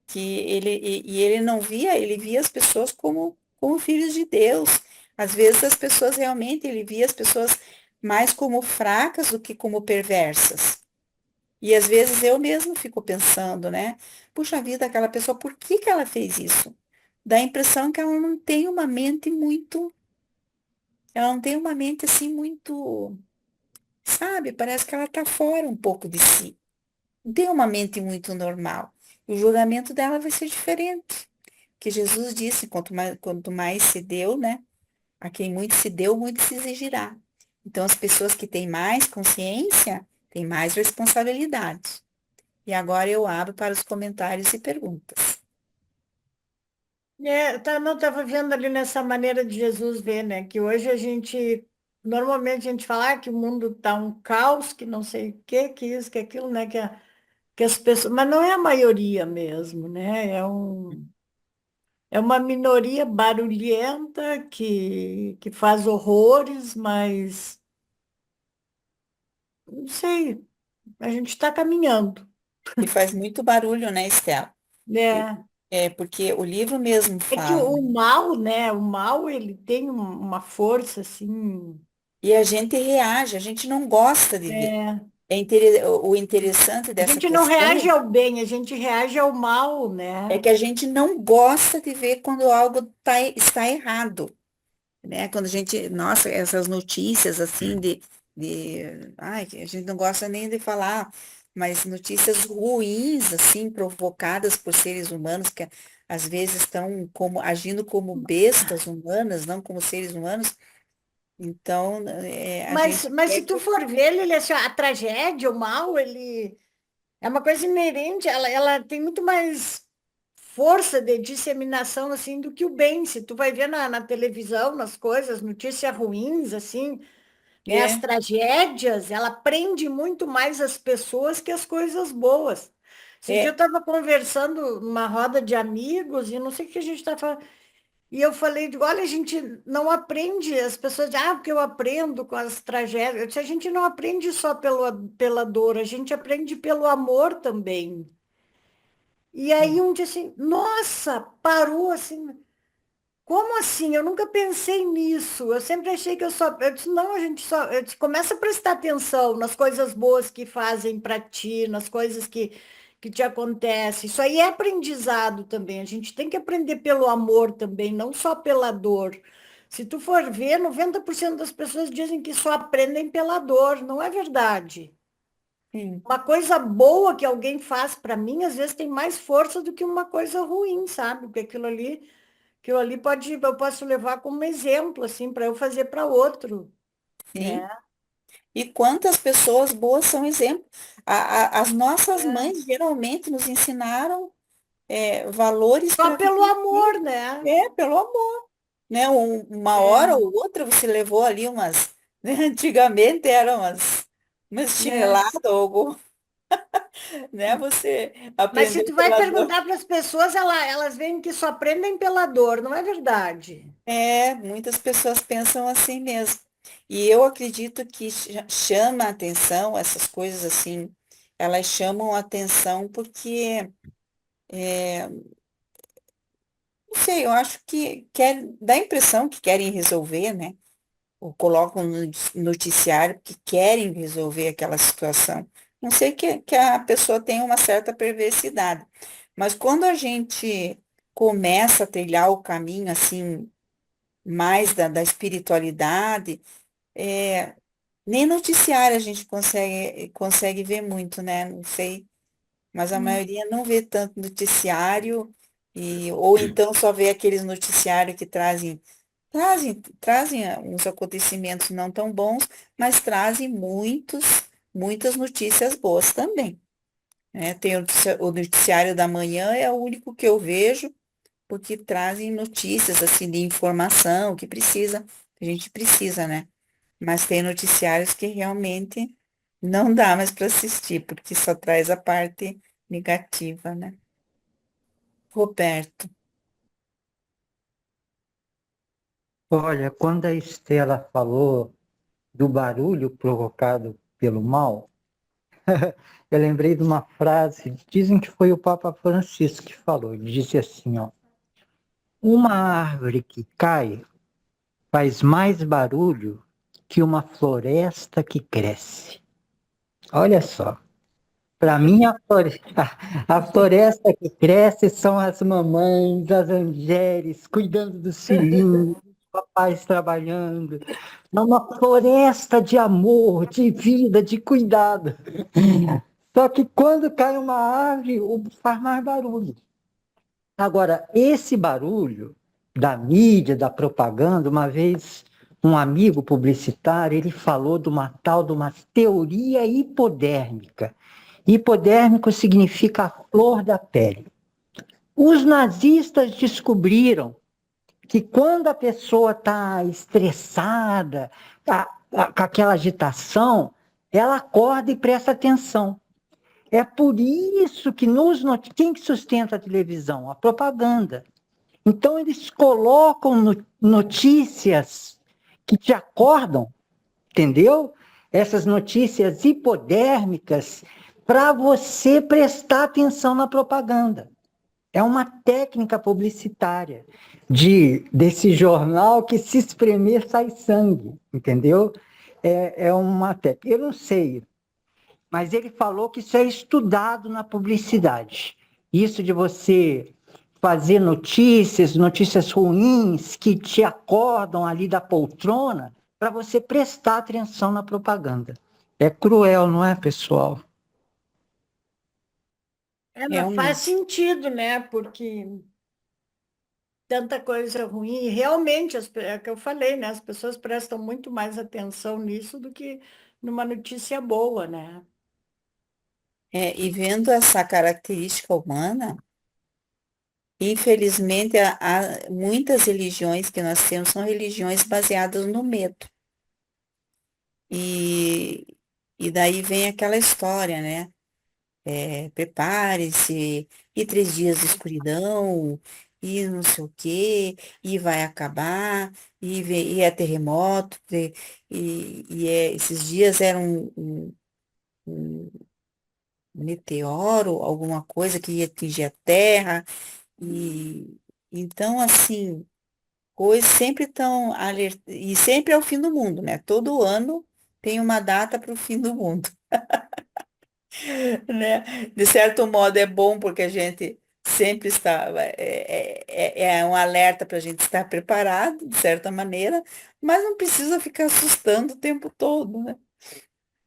que ele não via, ele via as pessoas como filhos de Deus. Às vezes as pessoas realmente, ele via as pessoas mais como fracas do que como perversas. E às vezes eu mesmo fico pensando, né? Puxa vida, aquela pessoa, por que que ela fez isso? Dá a impressão que ela não tem uma mente ela não tem uma mente assim muito, sabe? Parece que ela tá fora um pouco de si. Não tem uma mente muito normal. E o julgamento dela vai ser diferente. Que Jesus disse, quanto mais se deu, né? A quem muito se deu, muito se exigirá. Então, as pessoas que têm mais consciência, têm mais responsabilidade. E agora eu abro para os comentários e perguntas. Não estava vendo ali nessa maneira de Jesus ver, né? Que hoje normalmente a gente fala que o mundo está um caos, que não sei o quê, que isso, que aquilo, né? Que as pessoas, mas não é a maioria mesmo, né? É uma minoria barulhenta que faz horrores, mas não sei, a gente está caminhando, E faz muito barulho, né, Estela? né? Porque o livro mesmo É que fala. o mal, né? O mal, ele tem uma força, assim, E a gente reage, a gente não gosta de ver. é, O interessante a dessa gente não reage questão ao bem, a gente reage ao mal, é né? que a gente não gosta de ver quando algo está errado, né? Quando a gente, nossa, essas notícias assim ai, que a gente não gosta nem de falar, mas notícias ruins assim provocadas por seres humanos que às vezes estão agindo como bestas humanas, não como seres humanos. Então, a gente Mas quer se tu for ver, ele, assim, a tragédia, o mal, ele é uma coisa inerente, ela tem muito mais força de disseminação, assim, do que o bem. Se tu vai ver na televisão, nas coisas, notícias ruins, assim, né, as é, tragédias, ela prende muito mais as pessoas que as coisas boas. Esse dia eu é, estava conversando numa roda de amigos e não sei o que a gente estava falando. E eu falei, digo, olha, a gente não aprende, as pessoas dizem, porque eu aprendo com as tragédias. Eu disse, a gente não aprende só pela dor, a gente aprende pelo amor também. E aí um dia assim, nossa, parou assim, como assim? Eu nunca pensei nisso. Eu sempre achei que eu só. Eu disse, não, a gente só. Eu disse, começa a prestar atenção nas coisas boas que fazem para ti, nas coisas que te acontecem. Isso aí é aprendizado também. A gente tem que aprender pelo amor também, não só pela dor. Se tu for ver, 90% das pessoas dizem que só aprendem pela dor. Não é verdade. Sim. Uma coisa boa que alguém faz para mim, às vezes tem mais força do que uma coisa ruim, sabe? Porque aquilo ali pode, eu posso levar como exemplo, assim, para eu fazer para outro, Sim. né? E quantas pessoas boas são exemplos. As nossas É. mães geralmente nos ensinaram valores Só para pelo viver. amor, né? Pelo amor, né? Uma hora É, ou outra você levou ali umas, né? Antigamente eram umas né? chineladas, ou algo, né? Você Mas se aprendeu tu vai pela dor. perguntar para as pessoas, elas veem que só aprendem pela dor, não é verdade? Muitas pessoas pensam assim mesmo. E eu acredito que chama a atenção, essas coisas assim, elas chamam a atenção porque, não sei, eu acho que dá a impressão que querem resolver, né? Ou colocam no noticiário que querem resolver aquela situação. Não sei que a pessoa tem uma certa perversidade, mas quando a gente começa a trilhar o caminho assim, mais da espiritualidade, nem noticiário a gente consegue ver muito, né? Não sei, mas a Hum. maioria não vê tanto noticiário, ou então só vê aqueles noticiários que trazem uns acontecimentos não tão bons, mas trazem muitas notícias boas também, né? Tem o noticiário da manhã, é o único que eu vejo, porque trazem notícias, assim, de informação que a gente precisa, né? Mas tem noticiários que realmente não dá mais para assistir, porque só traz a parte negativa, né? Roberto. Olha, quando a Estela falou do barulho provocado pelo mal, eu lembrei de uma frase, dizem que foi o Papa Francisco que falou, ele disse assim, ó, uma árvore que cai faz mais barulho que uma floresta que cresce. Olha só, para mim a floresta que cresce são as mamães, as Angélis, cuidando dos filhinhos, os papais trabalhando. É uma floresta de amor, de vida, de cuidado. Só que quando cai uma árvore, faz mais barulho. Agora, esse barulho da mídia, da propaganda, uma vez um amigo publicitário, ele falou de uma tal de uma teoria hipodérmica. Hipodérmico significa a flor da pele. Os nazistas descobriram que quando a pessoa está estressada, com aquela agitação, ela acorda e presta atenção. É por isso que quem que sustenta a televisão? A propaganda. Então eles colocam notícias que te acordam, entendeu? Essas notícias hipodérmicas para você prestar atenção na propaganda. É uma técnica publicitária desse jornal que se espremer sai sangue, entendeu? É uma técnica. Eu não sei, mas ele falou que isso é estudado na publicidade. Isso de você fazer notícias ruins que te acordam ali da poltrona para você prestar atenção na propaganda. É cruel, não é, pessoal? Mas faz Realmente. sentido, né? Porque tanta coisa ruim, e realmente, é o que eu falei, né? As pessoas prestam muito mais atenção nisso do que numa notícia boa, né? E vendo essa característica humana, infelizmente, muitas religiões que nós temos são religiões baseadas no medo. E, e daí vem aquela história, né? Prepare-se, e 3 dias de escuridão, e não sei o quê, e vai acabar, e é terremoto, esses dias eram meteoro, alguma coisa que ia atingir a Terra. E então, assim, coisas sempre estão alerta, e sempre é o fim do mundo, né? Todo ano tem uma data para o fim do mundo, né? De certo modo é bom porque a gente sempre está, é um alerta para a gente estar preparado, de certa maneira, mas não precisa ficar assustando o tempo todo, né?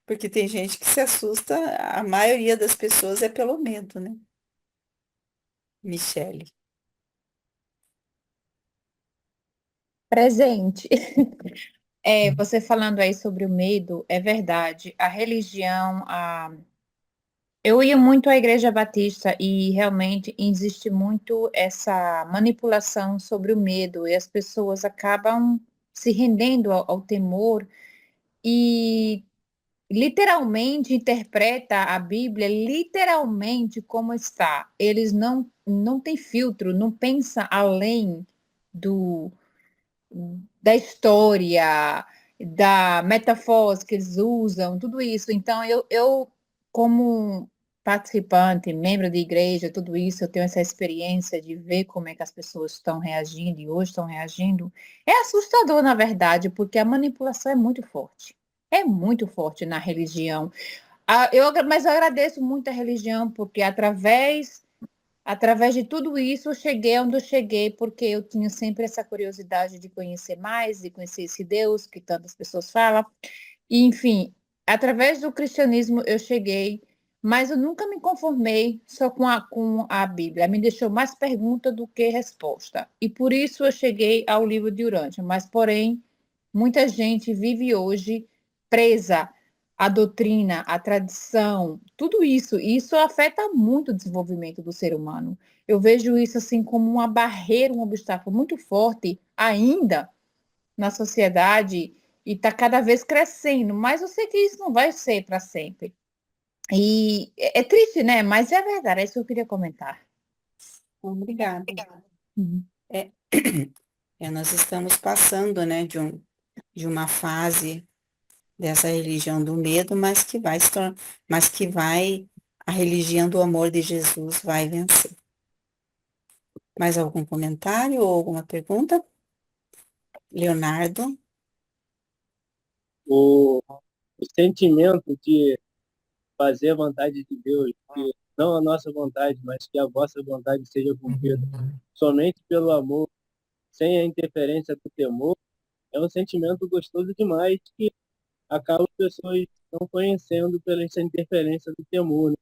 Porque tem gente que se assusta, a maioria das pessoas é pelo medo, né? Michele. Presente. Você falando aí sobre o medo, é verdade. A religião, eu ia muito à Igreja Batista e realmente existe muito essa manipulação sobre o medo e as pessoas acabam se rendendo ao temor e literalmente interpreta a Bíblia literalmente como está. Eles não têm filtro, não pensam além do da história, da metáfora que eles usam, tudo isso. Então, eu como participante, membro de igreja, tudo isso, eu tenho essa experiência de ver como é que as pessoas estão reagindo e hoje estão reagindo. É assustador, na verdade, porque a manipulação é muito forte. É muito forte na religião. Mas eu agradeço muito a religião, porque através de tudo isso, eu cheguei onde eu cheguei, porque eu tinha sempre essa curiosidade de conhecer mais, de conhecer esse Deus que tantas pessoas falam. E, enfim, através do cristianismo eu cheguei, mas eu nunca me conformei só com a Bíblia. Me deixou mais pergunta do que resposta. E por isso eu cheguei ao livro de Urântia. Mas, porém, muita gente vive hoje presa à doutrina, à tradição, tudo isso. E isso afeta muito o desenvolvimento do ser humano. Eu vejo isso assim como uma barreira, um obstáculo muito forte ainda na sociedade e está cada vez crescendo. Mas eu sei que isso não vai ser para sempre. E é triste, né? Mas é verdade, é isso que eu queria comentar. Obrigada. Uhum. Nós estamos passando, né, de uma fase dessa religião do medo, mas que vai se tornar, mas que vai, a religião do amor de Jesus vai vencer. Mais algum comentário ou alguma pergunta? Leonardo? O sentimento de fazer a vontade de Deus, que não a nossa vontade, mas que a vossa vontade seja cumprida, somente pelo amor, sem a interferência do temor, é um sentimento gostoso demais que acaba as pessoas não conhecendo pela essa interferência do temor, né?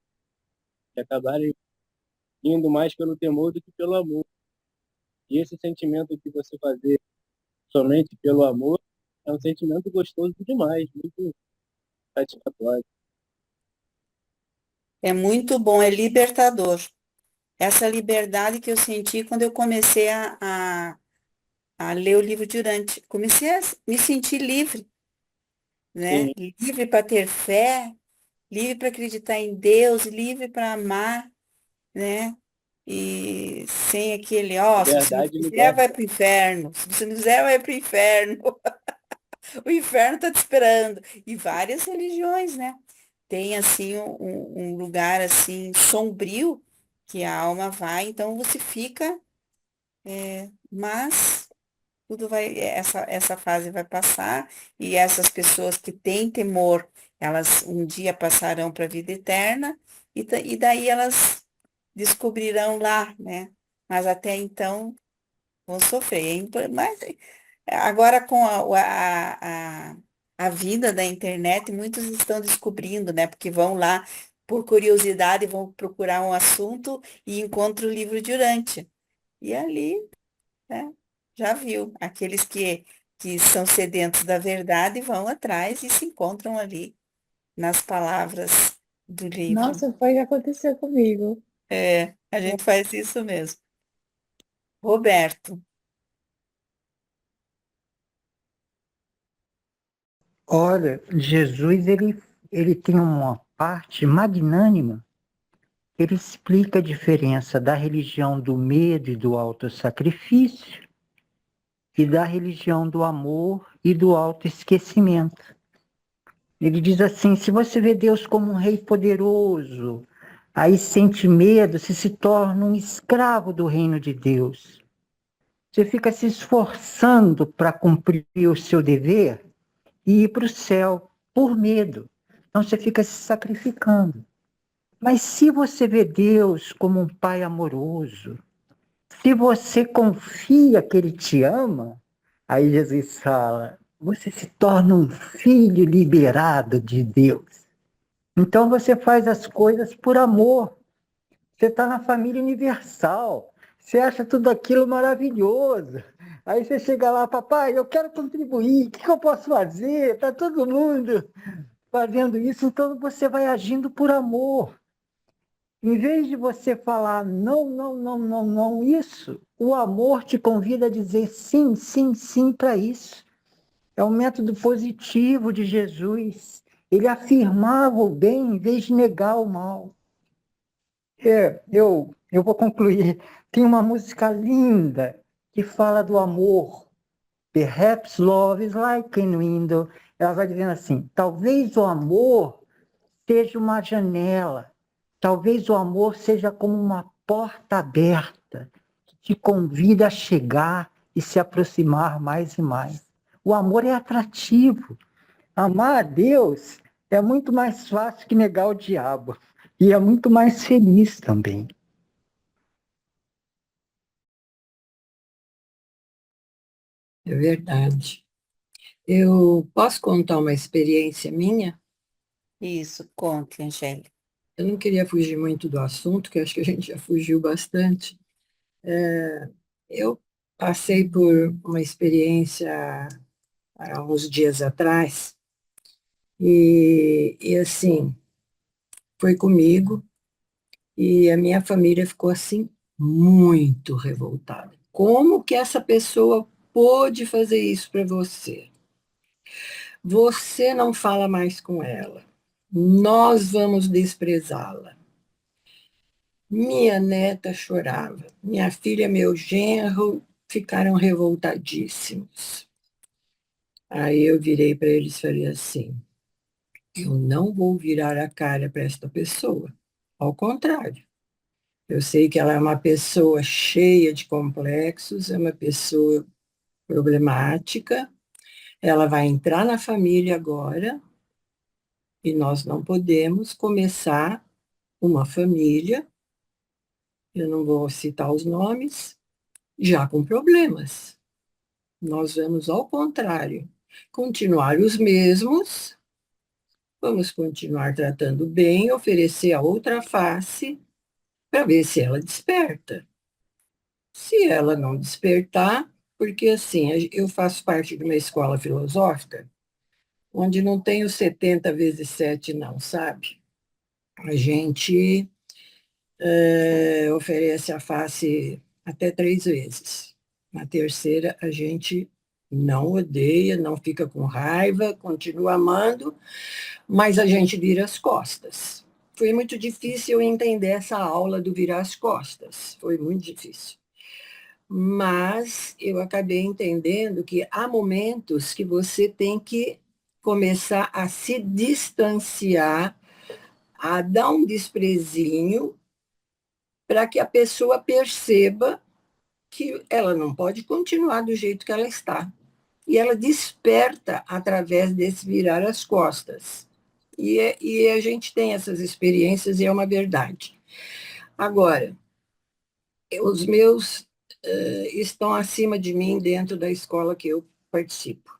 Que acabarem indo mais pelo temor do que pelo amor. E esse sentimento de você fazer somente pelo amor é um sentimento gostoso demais, muito satisfatório. É muito bom, é libertador. Essa liberdade que eu senti quando eu comecei a ler o livro de Urântia. Comecei a me sentir livre, né? Sim. Livre para ter fé, livre para acreditar em Deus, livre para amar, né? E sem aquele, ó, se você não Verdade fizer, liberta. vai para o inferno. Se você não fizer, vai para o inferno. O inferno está te esperando. E várias religiões, né? Tem, assim, um lugar, assim, sombrio que a alma vai, então você fica, mas tudo vai, essa fase vai passar, e essas pessoas que têm temor, elas um dia passarão para a vida eterna, e daí elas descobrirão lá, né? Mas até então vão sofrer. Mas agora com a vida da internet, muitos estão descobrindo, né? Porque vão lá por curiosidade, vão procurar um assunto e encontram o livro de Urântia. E ali, né? Já viu, aqueles que são sedentos da verdade vão atrás e se encontram ali nas palavras do livro. Nossa, foi o que aconteceu comigo. A gente faz isso mesmo. Roberto. Olha, Jesus, ele tem uma parte magnânima. Ele explica a diferença da religião do medo e do autossacrifício e da religião do amor e do autoesquecimento. Ele diz assim, se você vê Deus como um rei poderoso, aí sente medo, você se torna um escravo do reino de Deus. Você fica se esforçando para cumprir o seu dever e ir para o céu por medo. Então você fica se sacrificando. Mas se você vê Deus como um pai amoroso, se você confia que Ele te ama, aí Jesus fala, você se torna um filho liberado de Deus. Então você faz as coisas por amor. Você está na família universal. Você acha tudo aquilo maravilhoso. Aí você chega lá, papai, eu quero contribuir, o que eu posso fazer? Está todo mundo fazendo isso, então você vai agindo por amor. Em vez de você falar não, não, não, não, não, isso, o amor te convida a dizer sim, sim, sim para isso. É um método positivo de Jesus. Ele afirmava o bem em vez de negar o mal. Eu vou concluir. Tem uma música linda que fala do amor. Perhaps love is like a window. Ela vai dizendo assim, talvez o amor seja uma janela. Talvez o amor seja como uma porta aberta que te convida a chegar e se aproximar mais e mais. O amor é atrativo. Amar a Deus é muito mais fácil que negar o diabo. E é muito mais feliz também. É verdade. Eu posso contar uma experiência minha? Isso, conte, Angélica. Eu não queria fugir muito do assunto, que eu acho que a gente já fugiu bastante. Eu passei por uma experiência há uns dias atrás, e assim, foi comigo, e a minha família ficou assim, muito revoltada. Como que essa pessoa pôde fazer isso para você? Você não fala mais com ela. Nós vamos desprezá-la. Minha neta chorava. Minha filha, meu genro, ficaram revoltadíssimos. Aí eu virei para eles e falei assim, eu não vou virar a cara para esta pessoa. Ao contrário. Eu sei que ela é uma pessoa cheia de complexos, é uma pessoa problemática. Ela vai entrar na família agora e nós não podemos começar uma família, eu não vou citar os nomes, já com problemas. Nós vamos, ao contrário, continuar os mesmos, vamos continuar tratando bem, oferecer a outra face para ver se ela desperta. Se ela não despertar, porque assim, eu faço parte de uma escola filosófica, onde não tem o 70 vezes 7 não, sabe? A gente oferece a face até 3 vezes. Na terceira, a gente não odeia, não fica com raiva, continua amando, mas a gente vira as costas. Foi muito difícil entender essa aula do virar as costas, foi muito difícil. Mas eu acabei entendendo que há momentos que você tem que começar a se distanciar, a dar um desprezinho, para que a pessoa perceba que ela não pode continuar do jeito que ela está. E ela desperta através desse virar as costas. E a gente tem essas experiências e é uma verdade. Agora, os meus estão acima de mim dentro da escola que eu participo.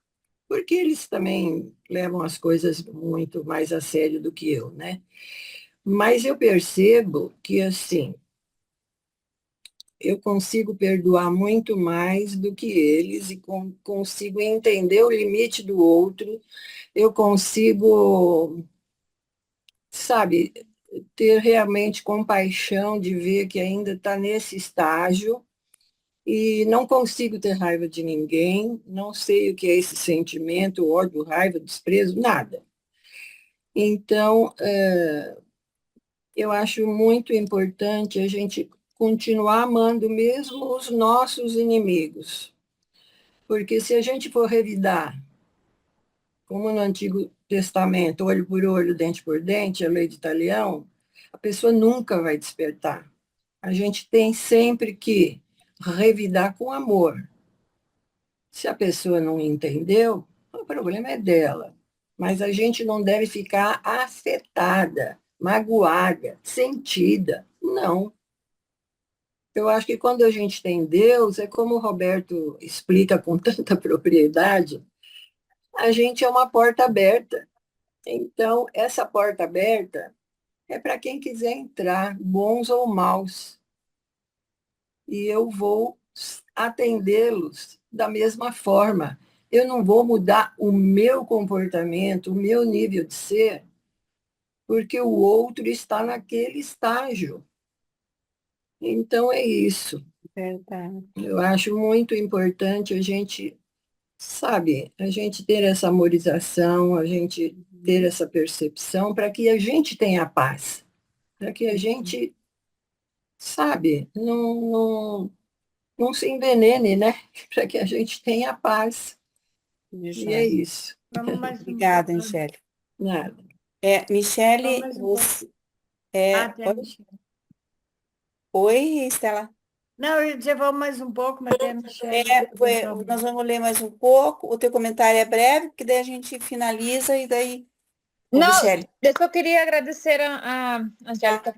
Porque eles também levam as coisas muito mais a sério do que eu, né? Mas eu percebo que, assim, eu consigo perdoar muito mais do que eles e consigo entender o limite do outro, eu consigo, sabe, ter realmente compaixão de ver que ainda está nesse estágio e não consigo ter raiva de ninguém, não sei o que é esse sentimento, ódio, raiva, desprezo, nada. Então, eu acho muito importante a gente continuar amando mesmo os nossos inimigos. Porque se a gente for revidar, como no Antigo Testamento, olho por olho, dente por dente, a lei de Talião, a pessoa nunca vai despertar. A gente tem sempre que revidar com amor. Se a pessoa não entendeu, o problema é dela. Mas a gente não deve ficar afetada, magoada, sentida. Não. Eu acho que quando a gente tem Deus, é como o Roberto explica com tanta propriedade, a gente é uma porta aberta. Então, essa porta aberta é para quem quiser entrar, bons ou maus. E eu vou atendê-los da mesma forma. Eu não vou mudar o meu comportamento, o meu nível de ser, porque o outro está naquele estágio. Então, é isso. Verdade. Eu acho muito importante a gente, sabe, a gente ter essa amorização, a gente ter essa percepção para que a gente tenha paz, para que a gente, sabe, não se envenene, né? Para que a gente tenha paz. E é isso. Vamos mais Obrigada, Michele. Nada. Michele, mais um você... tem a Michele. Oi, Estela. Não, eu ia dizer, vamos mais um pouco, mas tem a Michele. Nós vamos ler mais um pouco. O teu comentário é breve, porque daí a gente finaliza e daí... Não, Michele. eu queria agradecer a Angélica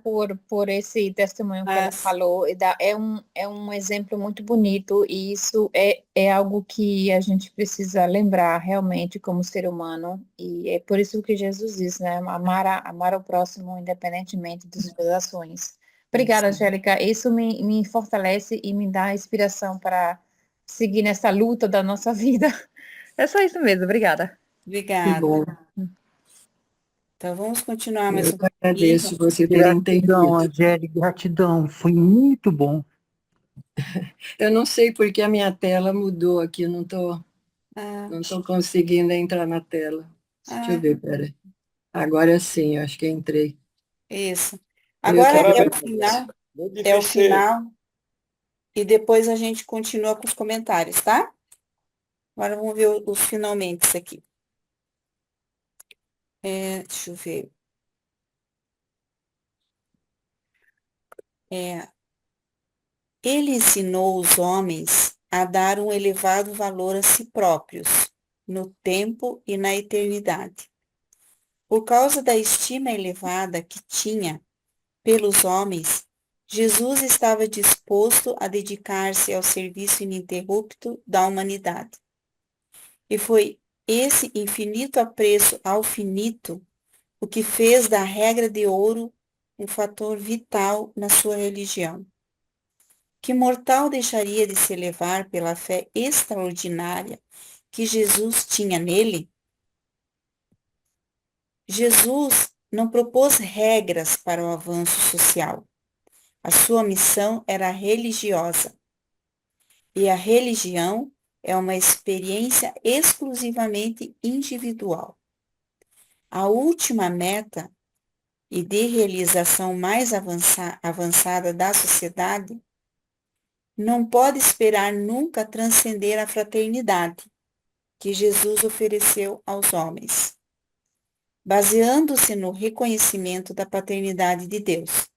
por esse testemunho que ela falou. É um exemplo muito bonito e isso é algo que a gente precisa lembrar realmente como ser humano. E é por isso que Jesus diz, né? Amar o próximo independentemente das suas ações. Obrigada, Angélica. Isso me fortalece e me dá inspiração para seguir nessa luta da nossa vida. É só isso mesmo. Obrigada. Obrigada. Que bom. Então, vamos continuar mais um pouquinho. Agradeço você ter Gratidão, entendido. Angélica, gratidão. Foi muito bom. Eu não sei porque a minha tela mudou aqui, eu não tô conseguindo entrar na tela. Deixa eu ver, peraí. Agora sim, eu acho que entrei. Isso. Agora é o final. É o final. E depois a gente continua com os comentários, tá? Agora vamos ver os finalmente aqui. Deixa eu ver. Ele ensinou os homens a dar um elevado valor a si próprios, no tempo e na eternidade. Por causa da estima elevada que tinha pelos homens, Jesus estava disposto a dedicar-se ao serviço ininterrupto da humanidade. E foi esse infinito apreço ao finito o que fez da regra de ouro um fator vital na sua religião. Que mortal deixaria de se elevar pela fé extraordinária que Jesus tinha nele? Jesus não propôs regras para o avanço social. A sua missão era religiosa. E a religião é uma experiência exclusivamente individual. A última meta e de realização mais avançada da sociedade não pode esperar nunca transcender a fraternidade que Jesus ofereceu aos homens, baseando-se no reconhecimento da paternidade de Deus.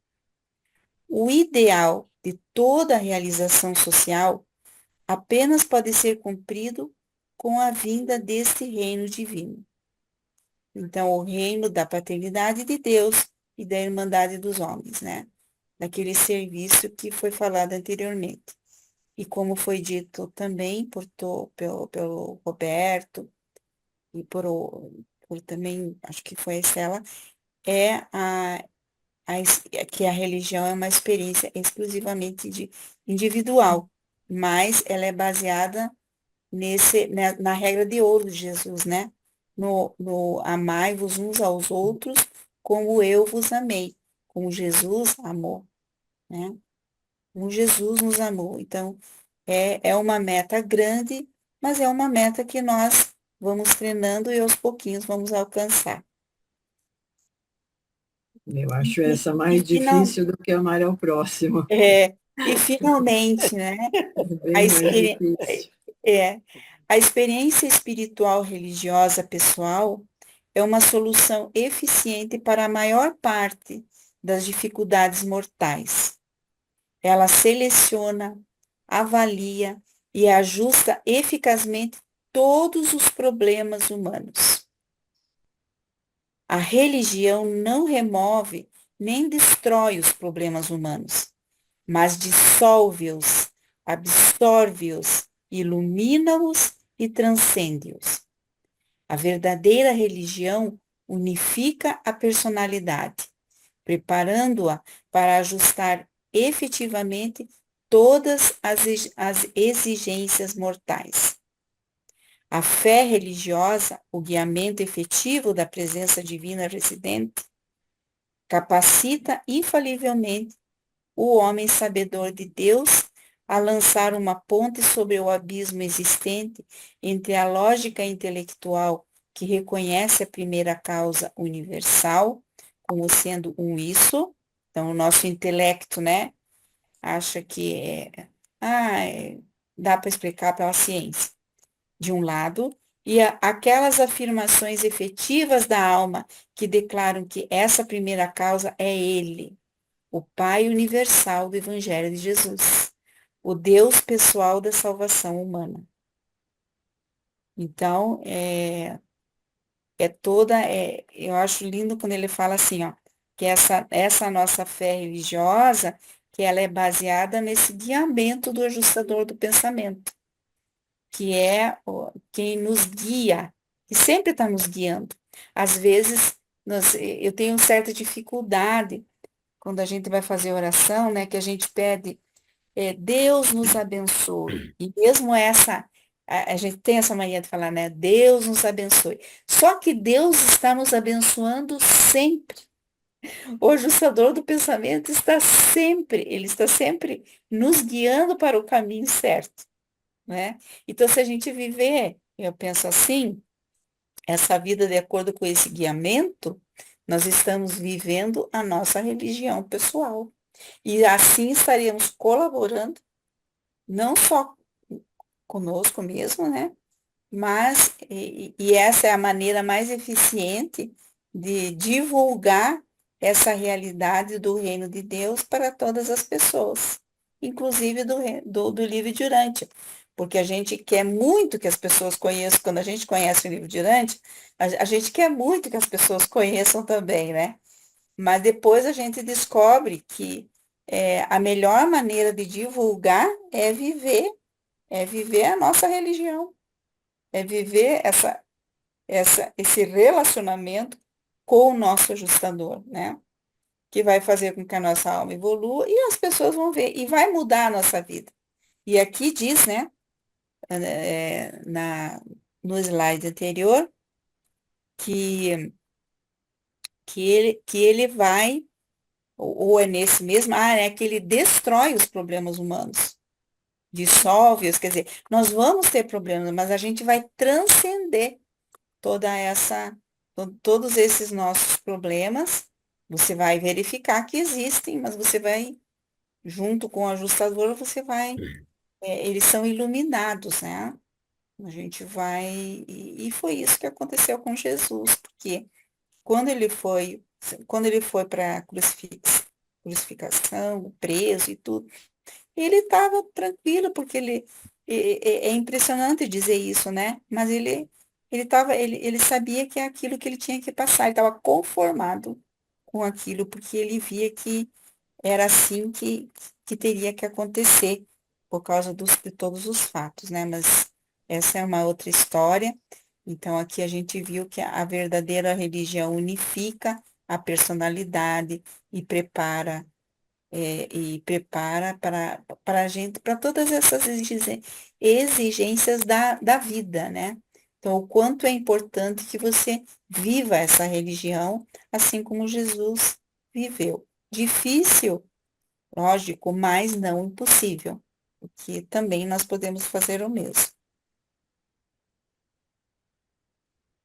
O ideal de toda a realização social apenas pode ser cumprido com a vinda deste reino divino. Então, o reino da paternidade de Deus e da irmandade dos homens, né? Daquele serviço que foi falado anteriormente. E como foi dito também pelo Roberto e por também, acho que foi a Estela, que a religião é uma experiência exclusivamente individual, mas ela é baseada na regra de ouro de Jesus, né? No amai-vos uns aos outros como eu vos amei, como Jesus amou, né? Como Jesus nos amou. Então, é uma meta grande, mas é uma meta que nós vamos treinando e aos pouquinhos vamos alcançar. Eu acho essa mais difícil do que amar ao próximo. E finalmente, né? A experiência espiritual religiosa pessoal é uma solução eficiente para a maior parte das dificuldades mortais. Ela seleciona, avalia e ajusta eficazmente todos os problemas humanos. A religião não remove nem destrói os problemas humanos, mas dissolve-os, absorve-os, ilumina-os e transcende-os. A verdadeira religião unifica a personalidade, preparando-a para ajustar efetivamente todas as exigências mortais. A fé religiosa, o guiamento efetivo da presença divina residente, capacita infalivelmente o homem sabedor de Deus a lançar uma ponte sobre o abismo existente entre a lógica intelectual que reconhece a primeira causa universal como sendo um isso. Então, o nosso intelecto, né, acha que dá para explicar pela ciência, de um lado, e aquelas afirmações efetivas da alma que declaram que essa primeira causa é Ele, o Pai universal do Evangelho de Jesus, o Deus pessoal da salvação humana. Então, eu acho lindo quando ele fala assim, ó, que essa nossa fé religiosa, que ela é baseada nesse guiamento do ajustador do pensamento, que é quem nos guia, que sempre está nos guiando. Às vezes, eu tenho certa dificuldade, quando a gente vai fazer oração, né, que a gente pede, Deus nos abençoe. E mesmo a gente tem essa mania de falar, né, Deus nos abençoe. Só que Deus está nos abençoando sempre. O ajustador do pensamento ele está sempre nos guiando para o caminho certo, né? Então, se a gente viver, eu penso assim, essa vida de acordo com esse guiamento, nós estamos vivendo a nossa religião pessoal. E assim estaríamos colaborando, não só conosco mesmo, né? Mas, essa é a maneira mais eficiente de divulgar essa realidade do reino de Deus para todas as pessoas, inclusive do livro de Urântia, porque a gente quer muito que as pessoas conheçam, quando a gente conhece o livro de Urântia, a gente quer muito que as pessoas conheçam também, né? Mas depois a gente descobre que a melhor maneira de divulgar é viver a nossa religião, é viver esse relacionamento com o nosso ajustador, né? Que vai fazer com que a nossa alma evolua e as pessoas vão ver, e vai mudar a nossa vida. E aqui diz, né, no slide anterior, que ele vai, ou é nesse mesmo, que ele destrói os problemas humanos, dissolve-os, quer dizer, nós vamos ter problemas, mas a gente vai transcender todos esses nossos problemas, você vai verificar que existem, mas você vai, junto com o ajustador, eles são iluminados, né? A gente vai, e foi isso que aconteceu com Jesus, porque quando ele foi para a crucificação, preso e tudo, ele estava tranquilo, porque é impressionante dizer isso, né? Mas ele sabia que é aquilo que ele tinha que passar, ele estava conformado com aquilo, porque ele via que era assim que teria que acontecer, por causa de todos os fatos, né? Mas essa é uma outra história. Então, aqui a gente viu que a verdadeira religião unifica a personalidade e prepara para a gente, para todas essas exigências da vida, né? Então, o quanto é importante que você viva essa religião, assim como Jesus viveu. Difícil, lógico, mas não impossível, porque também nós podemos fazer o mesmo.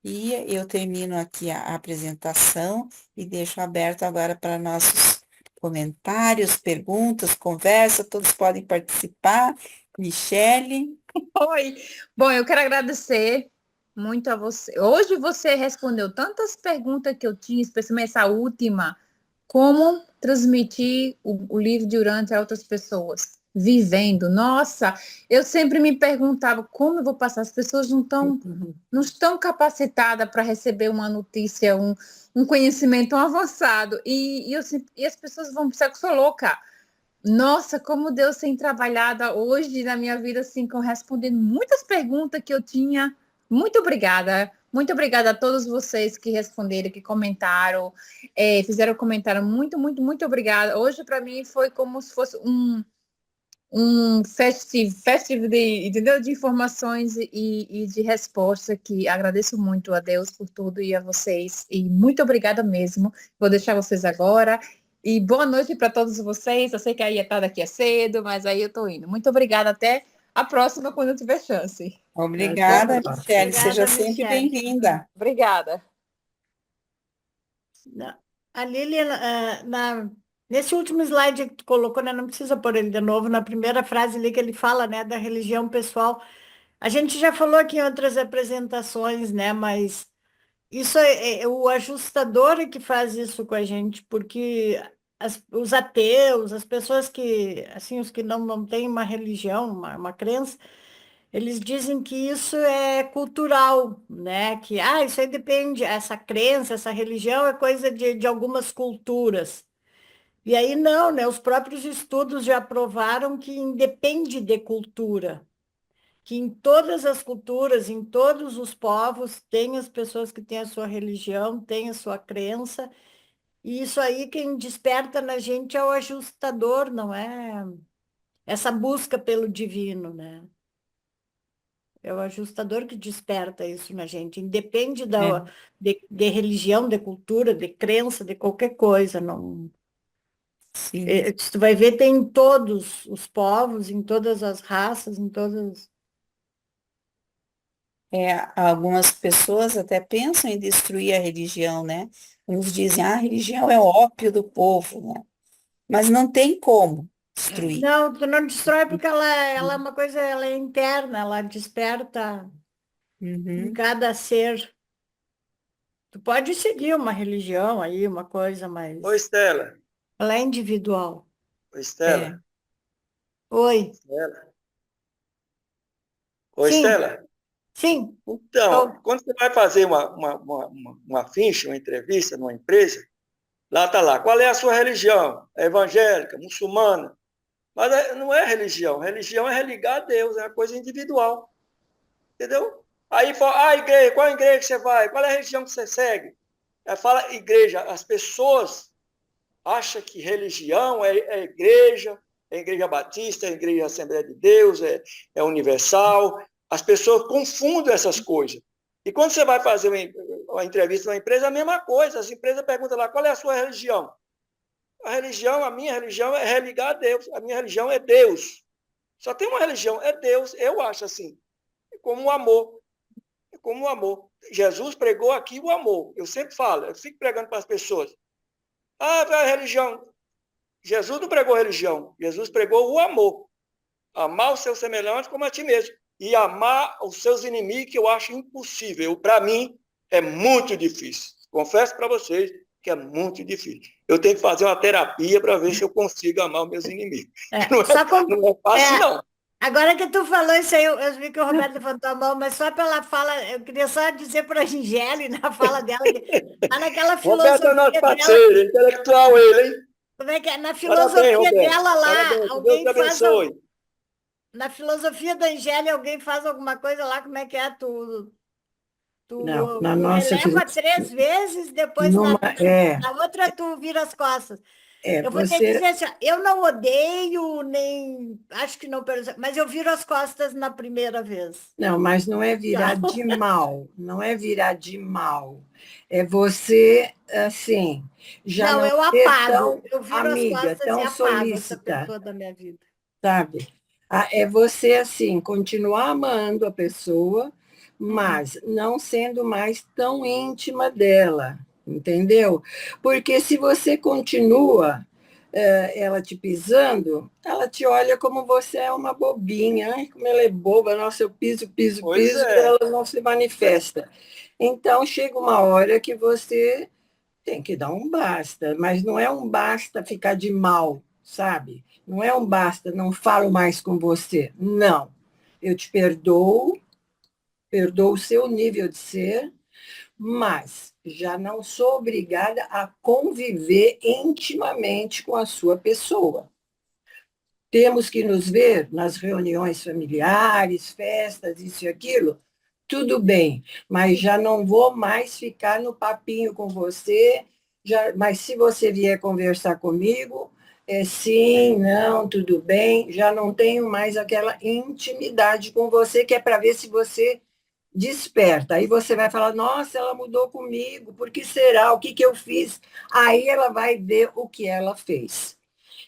E eu termino aqui a apresentação e deixo aberto agora para nossos comentários, perguntas, conversa, todos podem participar. Michele. Oi. Bom, eu quero agradecer muito a você. Hoje você respondeu tantas perguntas que eu tinha, especialmente essa última, como transmitir o livro de Urântia a outras pessoas? Vivendo. Nossa, eu sempre me perguntava como eu vou passar. As pessoas não estão capacitadas para receber uma notícia, um conhecimento tão avançado. E as pessoas vão pensar que eu sou louca. Nossa, como Deus tem trabalhado hoje na minha vida, assim, respondendo muitas perguntas que eu tinha. Muito obrigada. Muito obrigada a todos vocês que responderam, que comentaram, fizeram comentário. Muito, muito, muito obrigada. Hoje, para mim, foi como se fosse um festival de, entendeu? De informações e de resposta, que agradeço muito a Deus por tudo e a vocês. E muito obrigada mesmo. Vou deixar vocês agora. E boa noite para todos vocês. Eu sei que aí tá daqui a cedo, mas aí eu tô indo. Muito obrigada. Até a próxima, quando eu tiver chance. Obrigada, Michele. Seja Obrigada, sempre Michele. bem-vinda. Obrigada. A Lilian, nesse último slide que tu colocou, né, não precisa pôr ele de novo, na primeira frase ali que ele fala, né, da religião pessoal. A gente já falou aqui em outras apresentações, né, mas isso é o ajustador é que faz isso com a gente, porque os ateus, as pessoas que, assim, os que não têm uma religião, uma crença, eles dizem que isso é cultural, né? Que isso aí depende, essa crença, essa religião é coisa de algumas culturas. E aí não, né? Os próprios estudos já provaram que independe de cultura, que em todas as culturas, em todos os povos, tem as pessoas que têm a sua religião, têm a sua crença, e isso aí quem desperta na gente é o ajustador, não é essa busca pelo divino, né? É o ajustador que desperta isso na gente. Independe de religião, de cultura, de crença, de qualquer coisa. Não. Sim. Tu vai ver, tem em todos os povos, em todas as raças, em todas. Algumas pessoas até pensam em destruir a religião, né? Uns dizem, a religião é o ópio do povo, né? Mas não tem como destruir. Não, tu não destrói porque ela é uma coisa, ela é interna, ela desperta em cada ser. Tu pode seguir uma religião aí, uma coisa, mas Oi, Estela. ela é individual. Oi, Estela. Oi. Estela. Oi, Sim. Estela. Sim. Então, quando você vai fazer uma ficha, uma entrevista numa empresa, lá está lá, qual é a sua religião? É evangélica, muçulmana? Mas não é religião. Religião é religar a Deus, é uma coisa individual. Entendeu? Aí fala, igreja, qual igreja que você vai? Qual é a religião que você segue? Aí fala igreja. As pessoas acham que religião é igreja batista, é igreja Assembleia de Deus, é universal. As pessoas confundem essas coisas. E quando você vai fazer uma entrevista numa empresa, é a mesma coisa. As empresas perguntam lá, qual é a sua religião? A minha religião é religar a Deus. A minha religião é Deus. Só tem uma religião, é Deus. Eu acho assim. É como o amor. É como o amor. Jesus pregou aqui o amor. Eu sempre falo, eu fico pregando para as pessoas. A religião. Jesus não pregou religião. Jesus pregou o amor. Amar o seu semelhante como a ti mesmo. E amar os seus inimigos, que eu acho impossível. Para mim, é muito difícil. Confesso para vocês que é muito difícil. Eu tenho que fazer uma terapia para ver se eu consigo amar os meus inimigos. Não é fácil, não. Agora que tu falou isso aí, eu vi que o Roberto levantou a mão, mas só pela fala, eu queria só dizer para a Gingele, na fala dela, que tá naquela filosofia Roberto é nosso parceiro, dela, intelectual ele, hein? Como é que é? Na filosofia dela lá, parabéns, alguém Deus te faz... abençoe. Na filosofia da Angélia, alguém faz alguma coisa lá, como é que é? Tu Não, na nossa releva 3 vezes, depois na outra tu vira as costas. Eu vou te dizer assim, eu não odeio, nem acho que não, mas eu viro as costas na primeira vez. Não, mas não é virar de mal, não é virar de mal. É você, assim, já não eu ser apago, tão eu viro amiga, as costas tão e apago essa solícita, pessoa da minha vida. sabe? É você, assim, continuar amando a pessoa, mas não sendo mais tão íntima dela, entendeu? Porque se você continua ela te pisando, ela te olha como você é uma bobinha. Ai, como ela é boba, nossa, eu piso, e ela não se manifesta. Então, chega uma hora que você tem que dar um basta, mas não é um basta ficar de mal, sabe? Não é um basta, não falo mais com você. Não. Eu te perdoo, perdoo o seu nível de ser, mas já não sou obrigada a conviver intimamente com a sua pessoa. Temos que nos ver nas reuniões familiares, festas, isso e aquilo, tudo bem, mas já não vou mais ficar no papinho com você, mas se você vier conversar comigo, sim, não, tudo bem, já não tenho mais aquela intimidade com você, que é para ver se você desperta. Aí você vai falar, nossa, ela mudou comigo, por que será? O que eu fiz? Aí ela vai ver o que ela fez.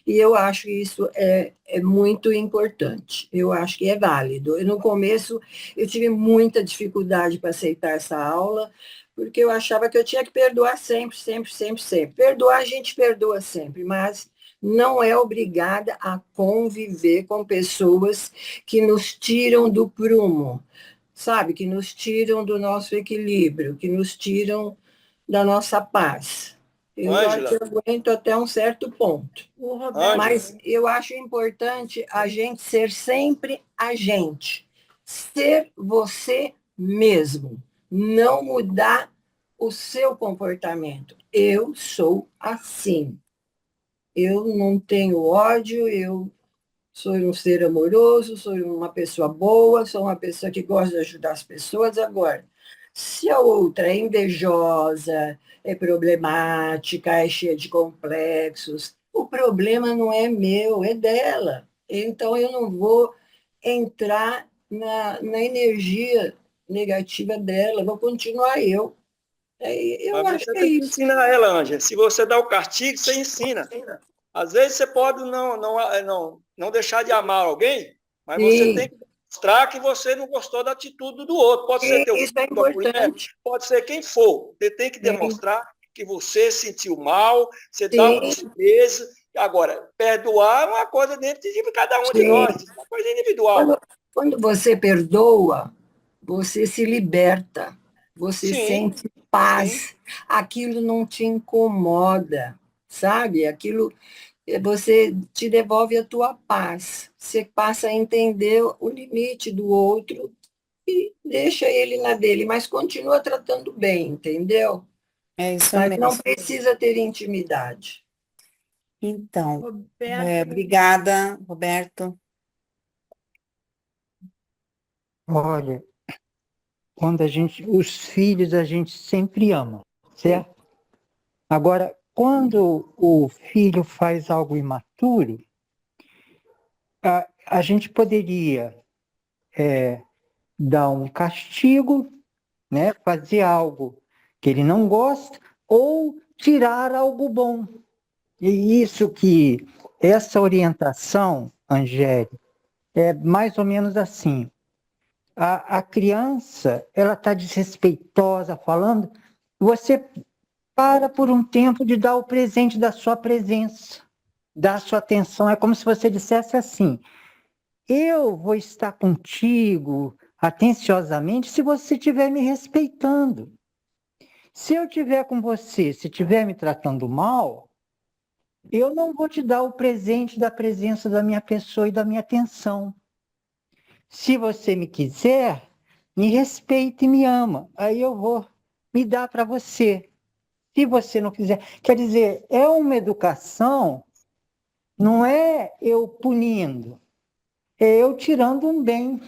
E eu acho que isso é muito importante, eu acho que é válido. No começo, eu tive muita dificuldade para aceitar essa aula, porque eu achava que eu tinha que perdoar sempre, sempre, sempre, sempre. Perdoar, a gente perdoa sempre, mas não é obrigada a conviver com pessoas que nos tiram do prumo, sabe? Que nos tiram do nosso equilíbrio, que nos tiram da nossa paz. Eu acho que eu aguento até um certo ponto. Mas eu acho importante a gente ser sempre a gente. Ser você mesmo. Não mudar o seu comportamento. Eu sou assim. Eu não tenho ódio, eu sou um ser amoroso, sou uma pessoa boa, sou uma pessoa que gosta de ajudar as pessoas. Agora, se a outra é invejosa, é problemática, é cheia de complexos, o problema não é meu, é dela. Então, eu não vou entrar na energia negativa dela, vou continuar eu. Eu Mas acho você que é tem que isso. ensinar ela, Ângela. Se você dá o castigo, você ensina. Às vezes você pode não deixar de amar alguém, mas você tem que mostrar que você não gostou da atitude do outro. Pode ser teu Isso é filho, tua mulher, importante. pode ser quem for. Você tem que demonstrar que você sentiu mal, você dá um desprezo. Agora, perdoar é uma coisa dentro de cada um de nós, é uma coisa individual. Quando você perdoa, você se liberta, você sente paz, aquilo não te incomoda, sabe? Aquilo, você te devolve a tua paz, você passa a entender o limite do outro e deixa ele na dele, mas continua tratando bem, entendeu? É isso Mas mesmo. não precisa ter intimidade. Então, Roberto. obrigada, Roberto. Olha, quando os filhos a gente sempre ama, certo? Agora, quando o filho faz algo imaturo, a gente poderia dar um castigo, né? Fazer algo que ele não gosta, ou tirar algo bom. E essa orientação, Angélica, é mais ou menos assim. A criança, ela está desrespeitosa, falando, você para por um tempo de dar o presente da sua presença, da sua atenção. É como se você dissesse assim, eu vou estar contigo atenciosamente se você estiver me respeitando. Se eu estiver com você, se estiver me tratando mal, eu não vou te dar o presente da presença da minha pessoa e da minha atenção. Se você me quiser, me respeita e me ama. Aí eu vou me dar para você. Se você não quiser. Quer dizer, é uma educação, não é eu punindo, é eu tirando um bem,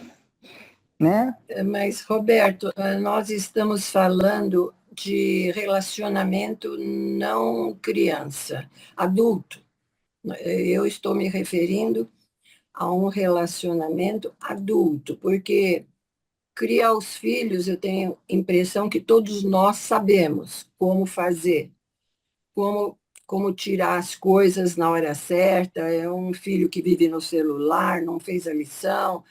né? Mas, Roberto, nós estamos falando de relacionamento não criança, adulto. Eu estou me referindo a um relacionamento adulto, porque criar os filhos, eu tenho a impressão que todos nós sabemos como fazer, como tirar as coisas na hora certa. É um filho que vive no celular, não fez a lição,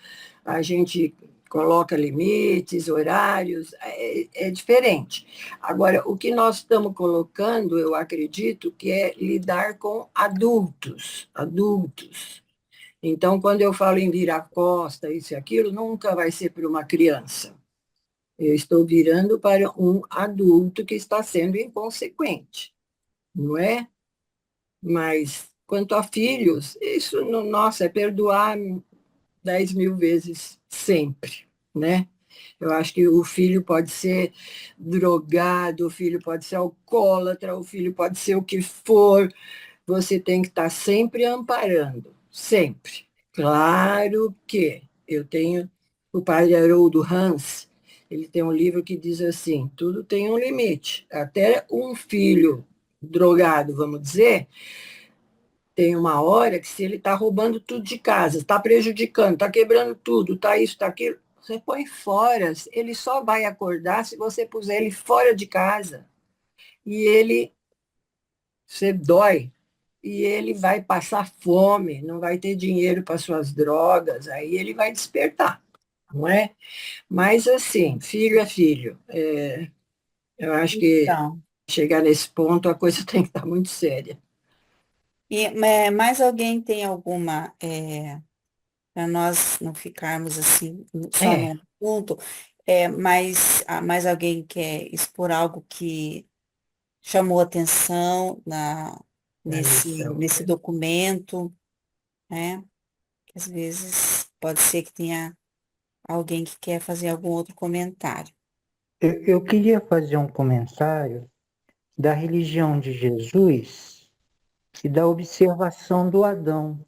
a gente coloca limites, horários, é diferente. Agora, o que nós estamos colocando, eu acredito, que é lidar com adultos. Então, quando eu falo em virar costa, isso e aquilo, nunca vai ser para uma criança. Eu estou virando para um adulto que está sendo inconsequente, não é? Mas, quanto a filhos, isso, nossa, é perdoar 10.000 vezes sempre, né? Eu acho que o filho pode ser drogado, o filho pode ser alcoólatra, o filho pode ser o que for. Você tem que estar sempre amparando, sempre. Claro que eu tenho o padre Haroldo Hans, ele tem um livro que diz assim, tudo tem um limite. Até um filho drogado, vamos dizer, tem uma hora que se ele está roubando tudo de casa, está prejudicando, está quebrando tudo, está isso, está aquilo, você põe fora. Ele só vai acordar se você puser ele fora de casa. E ele, você dói. E ele vai passar fome, não vai ter dinheiro para suas drogas, aí ele vai despertar, não é? Mas, assim, filho é filho. Eu acho que Então, chegar nesse ponto a coisa tem que estar muito séria. e mais alguém tem alguma, para nós não ficarmos assim só É, num ponto, mais alguém quer expor algo que chamou atenção na nesse, lição. nesse documento, né? Que às vezes pode ser que tenha alguém que quer fazer algum outro comentário. Eu queria fazer um comentário da religião de Jesus e da observação do Adão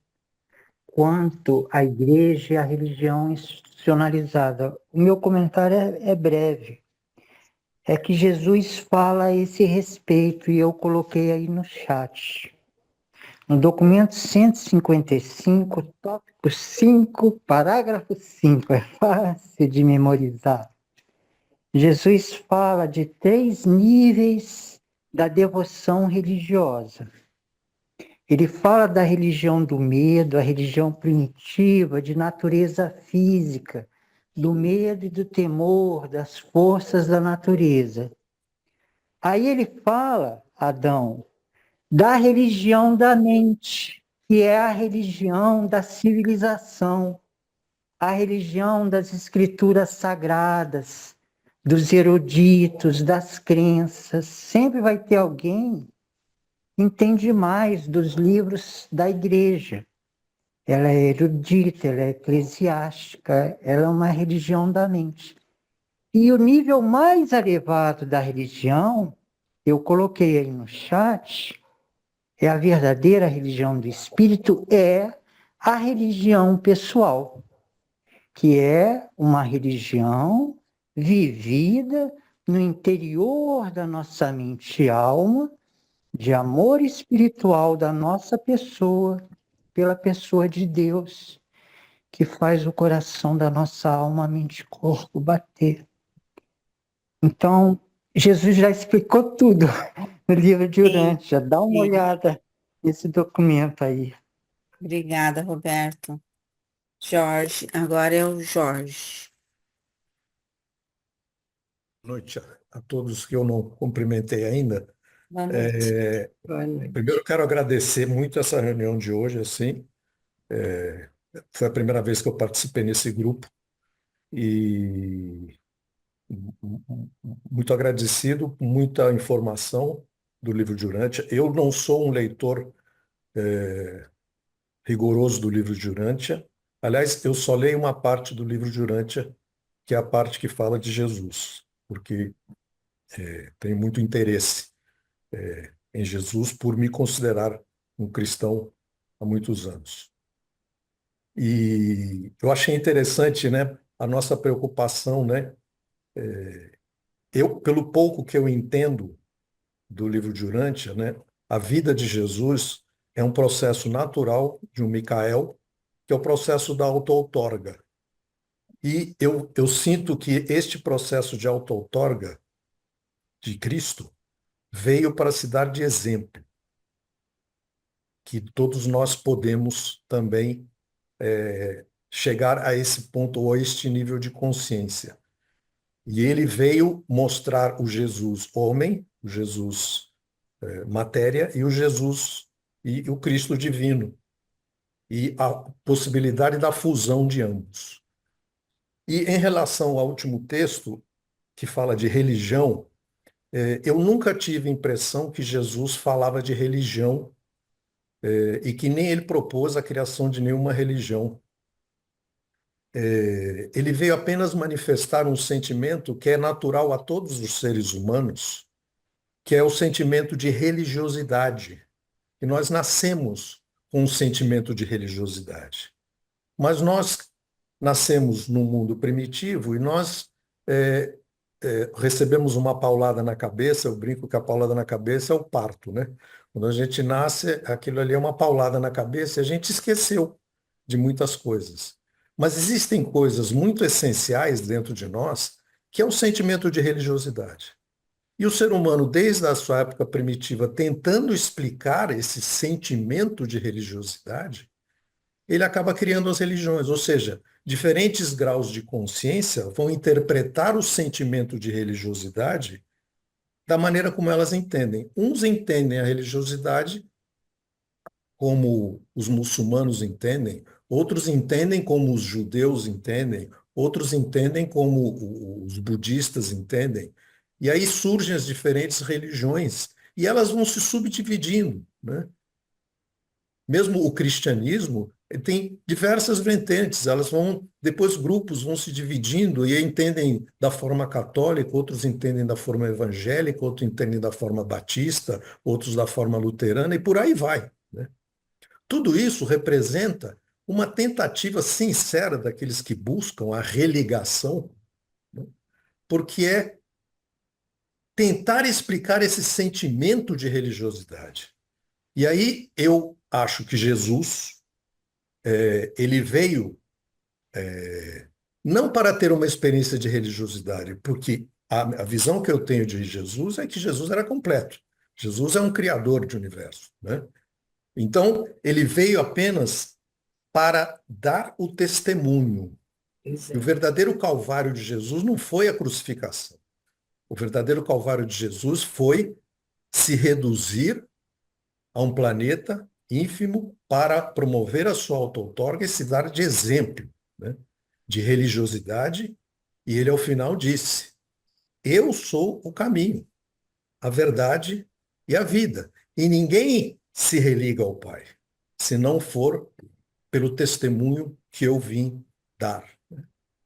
quanto à igreja e à religião institucionalizada. O meu comentário é breve. É que Jesus fala a esse respeito e eu coloquei aí no chat. No documento 155, tópico 5, parágrafo 5, é fácil de memorizar. Jesus fala de 3 níveis da devoção religiosa. Ele fala da religião do medo, a religião primitiva, de natureza física, do medo e do temor, das forças da natureza. Aí ele fala, Adão, da religião da mente, que é a religião da civilização, a religião das escrituras sagradas, dos eruditos, das crenças. Sempre vai ter alguém que entende mais dos livros da igreja. Ela é erudita, ela é eclesiástica, ela é uma religião da mente. E o nível mais elevado da religião, eu coloquei aí no chat, é a verdadeira religião do espírito, é a religião pessoal, que é uma religião vivida no interior da nossa mente e alma, de amor espiritual da nossa pessoa, pela pessoa de Deus, que faz o coração da nossa alma, mente e corpo bater. Então, Jesus já explicou tudo no livro de Sim, Urântia. Dá uma sim. olhada nesse documento aí. Obrigada, Roberto. Jorge, agora é o Jorge. Boa noite a todos que eu não cumprimentei ainda. Boa noite. Boa noite. Primeiro, eu quero agradecer muito essa reunião de hoje, assim. Foi a primeira vez que eu participei nesse grupo e muito agradecido, com muita informação do livro de Urântia. Eu não sou um leitor rigoroso do livro de Urântia. Aliás, eu só leio uma parte do livro de Urântia, que é a parte que fala de Jesus, porque tenho muito interesse em Jesus por me considerar um cristão há muitos anos. E eu achei interessante, né, a nossa preocupação, né? Pelo pouco que eu entendo do livro de Urântia, né, a vida de Jesus é um processo natural de um Micael, que é o processo da auto-outorga. E eu sinto que este processo de auto-outorga de Cristo veio para se dar de exemplo, que todos nós podemos também chegar a esse ponto ou a este nível de consciência. E ele veio mostrar o Jesus homem, o Jesus matéria e o Jesus e o Cristo divino, e a possibilidade da fusão de ambos. E em relação ao último texto, que fala de religião, eu nunca tive a impressão que Jesus falava de religião, e que nem ele propôs a criação de nenhuma religião. Ele veio apenas manifestar um sentimento que é natural a todos os seres humanos, que é o sentimento de religiosidade. E nós nascemos com um sentimento de religiosidade. Mas nós nascemos num mundo primitivo e nós recebemos uma paulada na cabeça. Eu brinco que a paulada na cabeça é o parto, né? Quando a gente nasce, aquilo ali é uma paulada na cabeça e a gente esqueceu de muitas coisas. Mas existem coisas muito essenciais dentro de nós, que é o sentimento de religiosidade. E o ser humano, desde a sua época primitiva, tentando explicar esse sentimento de religiosidade, ele acaba criando as religiões, ou seja, diferentes graus de consciência vão interpretar o sentimento de religiosidade da maneira como elas entendem. Uns entendem a religiosidade como os muçulmanos entendem, outros entendem como os judeus entendem, outros entendem como os budistas entendem. E aí surgem as diferentes religiões e elas vão se subdividindo, né? Mesmo o cristianismo tem diversas vertentes, elas vão, depois grupos vão se dividindo e entendem da forma católica, outros entendem da forma evangélica, outros entendem da forma batista, outros da forma luterana e por aí vai, né? Tudo isso representa uma tentativa sincera daqueles que buscam a religação, né? Porque é tentar explicar esse sentimento de religiosidade. E aí eu acho que Jesus, ele veio não para ter uma experiência de religiosidade, porque a visão que eu tenho de Jesus é que Jesus era completo. Jesus é um criador de universo, né? Então, ele veio apenas para dar o testemunho. E o verdadeiro calvário de Jesus não foi a crucificação. O verdadeiro calvário de Jesus foi se reduzir a um planeta ínfimo para promover a sua auto-outorga e se dar de exemplo, né, de religiosidade. E ele, ao final, disse: eu sou o caminho, a verdade e a vida. E ninguém se religa ao Pai, se não for pelo testemunho que eu vim dar.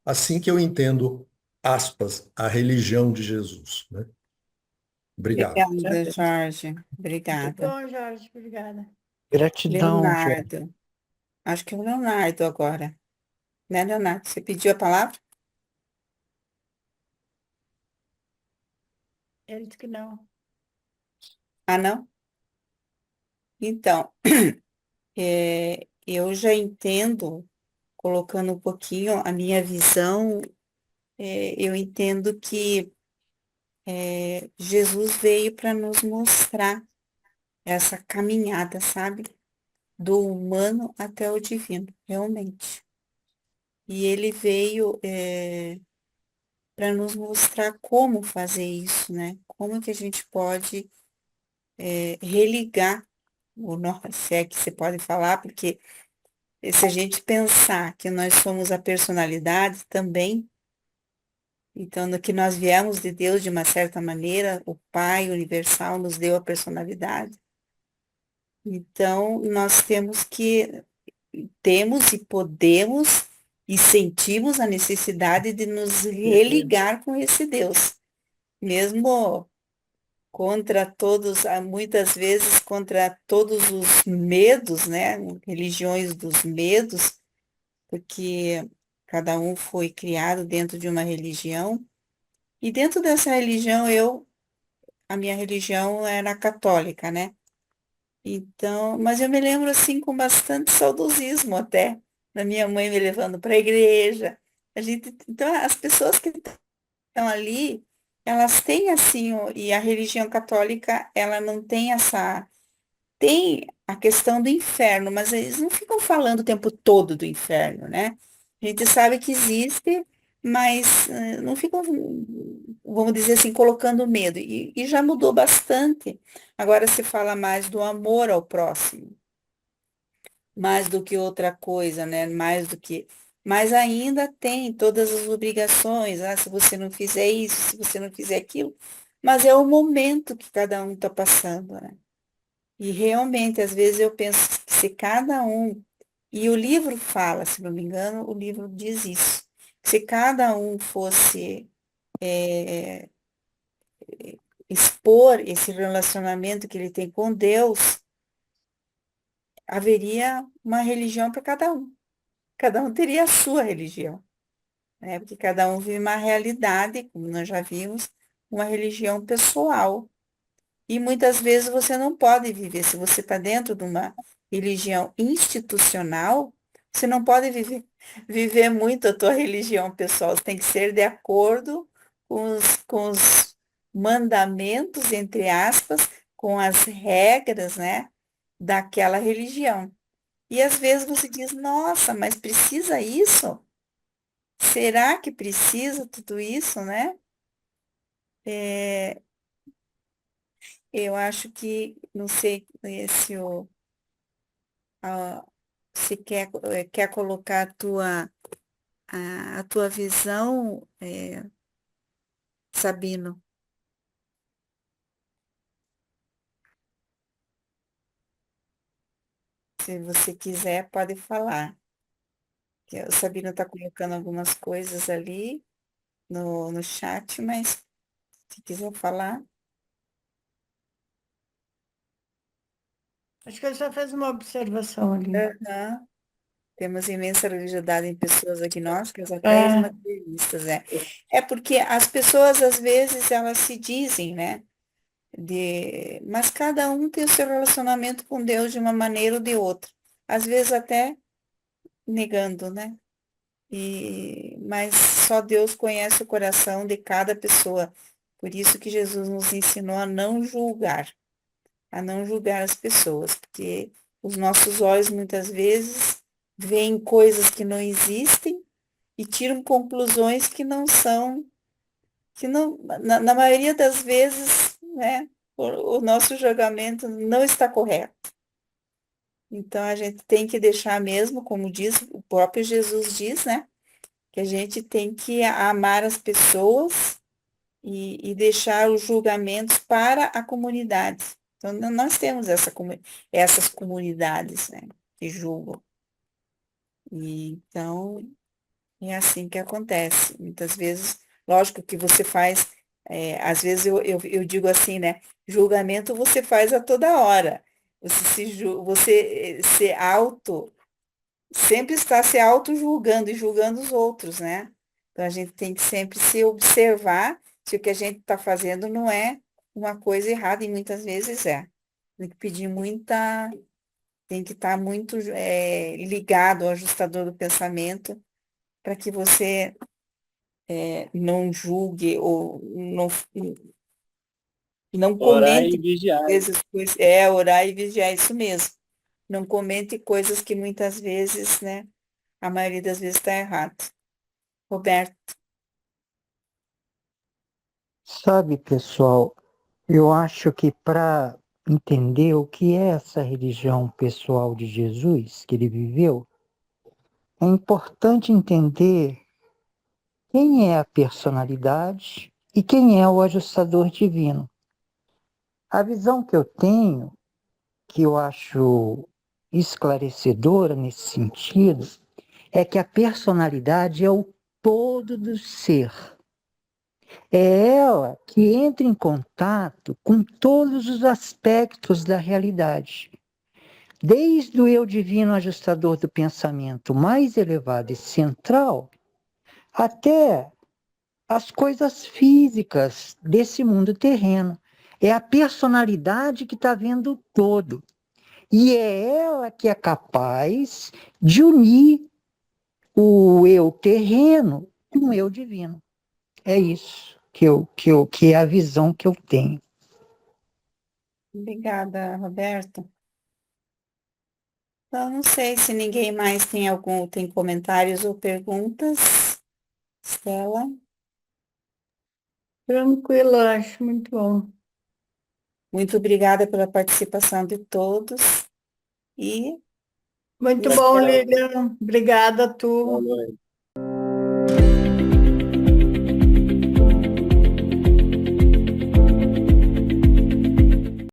Assim que eu entendo, aspas, a religião de Jesus, né? Obrigado. Obrigada, Jorge. Muito Obrigada. bom, Jorge, obrigada. Gratidão, Jorge. Leonardo. Acho que é o Leonardo agora. Né, Leonardo? Você pediu a palavra? Ele disse que não. Ah, não? Então, eu já entendo, colocando um pouquinho a minha visão, eu entendo que Jesus veio para nos mostrar essa caminhada, sabe? Do humano até o divino, realmente. E ele veio para nos mostrar como fazer isso, né? Como que a gente pode religar o nosso, se é que você pode falar, porque se a gente pensar que nós somos a personalidade também, então, no que nós viemos de Deus de uma certa maneira, o Pai universal nos deu a personalidade. Então, nós temos e podemos e sentimos a necessidade de nos religar com esse Deus, mesmo contra todos, muitas vezes contra todos os medos, né? Religiões dos medos, porque cada um foi criado dentro de uma religião, e dentro dessa religião a minha religião era católica, né? Então, mas eu me lembro assim com bastante saudosismo até, da minha mãe me levando para a igreja. Então, as pessoas que estão ali, elas têm assim, e a religião católica, ela não tem tem a questão do inferno, mas eles não ficam falando o tempo todo do inferno, né? A gente sabe que existe, mas não ficam, vamos dizer assim, colocando medo. E já mudou bastante. Agora se fala mais do amor ao próximo, mais do que outra coisa, né? Mais do que mas ainda tem todas as obrigações, se você não fizer isso, se você não fizer aquilo, mas é o momento que cada um está passando, né? E realmente, às vezes eu penso que se cada um, e o livro fala, se não me engano, o livro diz isso, se cada um fosse é, expor esse relacionamento que ele tem com Deus, haveria uma religião para cada um. Cada um teria a sua religião, né? Porque cada um vive uma realidade, como nós já vimos, uma religião pessoal. E muitas vezes você não pode viver, se você está dentro de uma religião institucional, você não pode viver muito a tua religião pessoal, você tem que ser de acordo com os mandamentos, entre aspas, com as regras, né, daquela religião. E às vezes você diz, nossa, mas precisa isso? Será que precisa tudo isso, né? É, eu acho que, não sei se se quer colocar a tua visão, Sabino. Se você quiser, pode falar. Que o Sabino está colocando algumas coisas ali no chat, mas se quiser falar. Acho que ele só fez uma observação ali. Aham. Temos imensa religiosidade em pessoas agnósticas, ateus e É, materialistas, é. É porque as pessoas, às vezes, elas se dizem, né? Mas cada um tem o seu relacionamento com Deus de uma maneira ou de outra. Às vezes até negando, né? Mas só Deus conhece o coração de cada pessoa. Por isso que Jesus nos ensinou a não julgar as pessoas, porque os nossos olhos muitas vezes veem coisas que não existem e tiram conclusões que não são, que não, na maioria das vezes, né, o nosso julgamento não está correto. Então a gente tem que deixar mesmo, como diz o próprio Jesus diz, né, que a gente tem que amar as pessoas e deixar os julgamentos para a comunidade. Então, nós temos essas comunidades, né, que julgam. Então, é assim que acontece. Muitas vezes, lógico que você faz, às vezes eu digo assim, né, julgamento você faz a toda hora. Você se auto sempre está se auto-julgando e julgando os outros, né? Então a gente tem que sempre se observar se o que a gente está fazendo não é uma coisa errada, e muitas vezes é. Tem que pedir muita, tem que estar muito ligado ao ajustador do pensamento para que você não julgue ou não Orar e comente vigiar. orar e vigiar, isso mesmo. Não comente coisas que muitas vezes, né, a maioria das vezes está errado. Roberto. Sabe, pessoal, eu acho que para entender o que é essa religião pessoal de Jesus que ele viveu, é importante entender quem é a personalidade e quem é o ajustador divino. A visão que eu tenho, que eu acho esclarecedora nesse sentido, é que a personalidade é o todo do ser. É ela que entra em contato com todos os aspectos da realidade, desde o eu divino ajustador do pensamento mais elevado e central, até as coisas físicas desse mundo terreno. É a personalidade que está vendo o todo. E é ela que é capaz de unir o eu terreno com o eu divino. É isso que é a visão que eu tenho. Obrigada, Roberto. Então, não sei se ninguém mais tem comentários ou perguntas. Estela? tranquilo, acho muito bom. Muito obrigada pela participação de todos e Muito bom, Lilian. Obrigada, tu. Boa noite.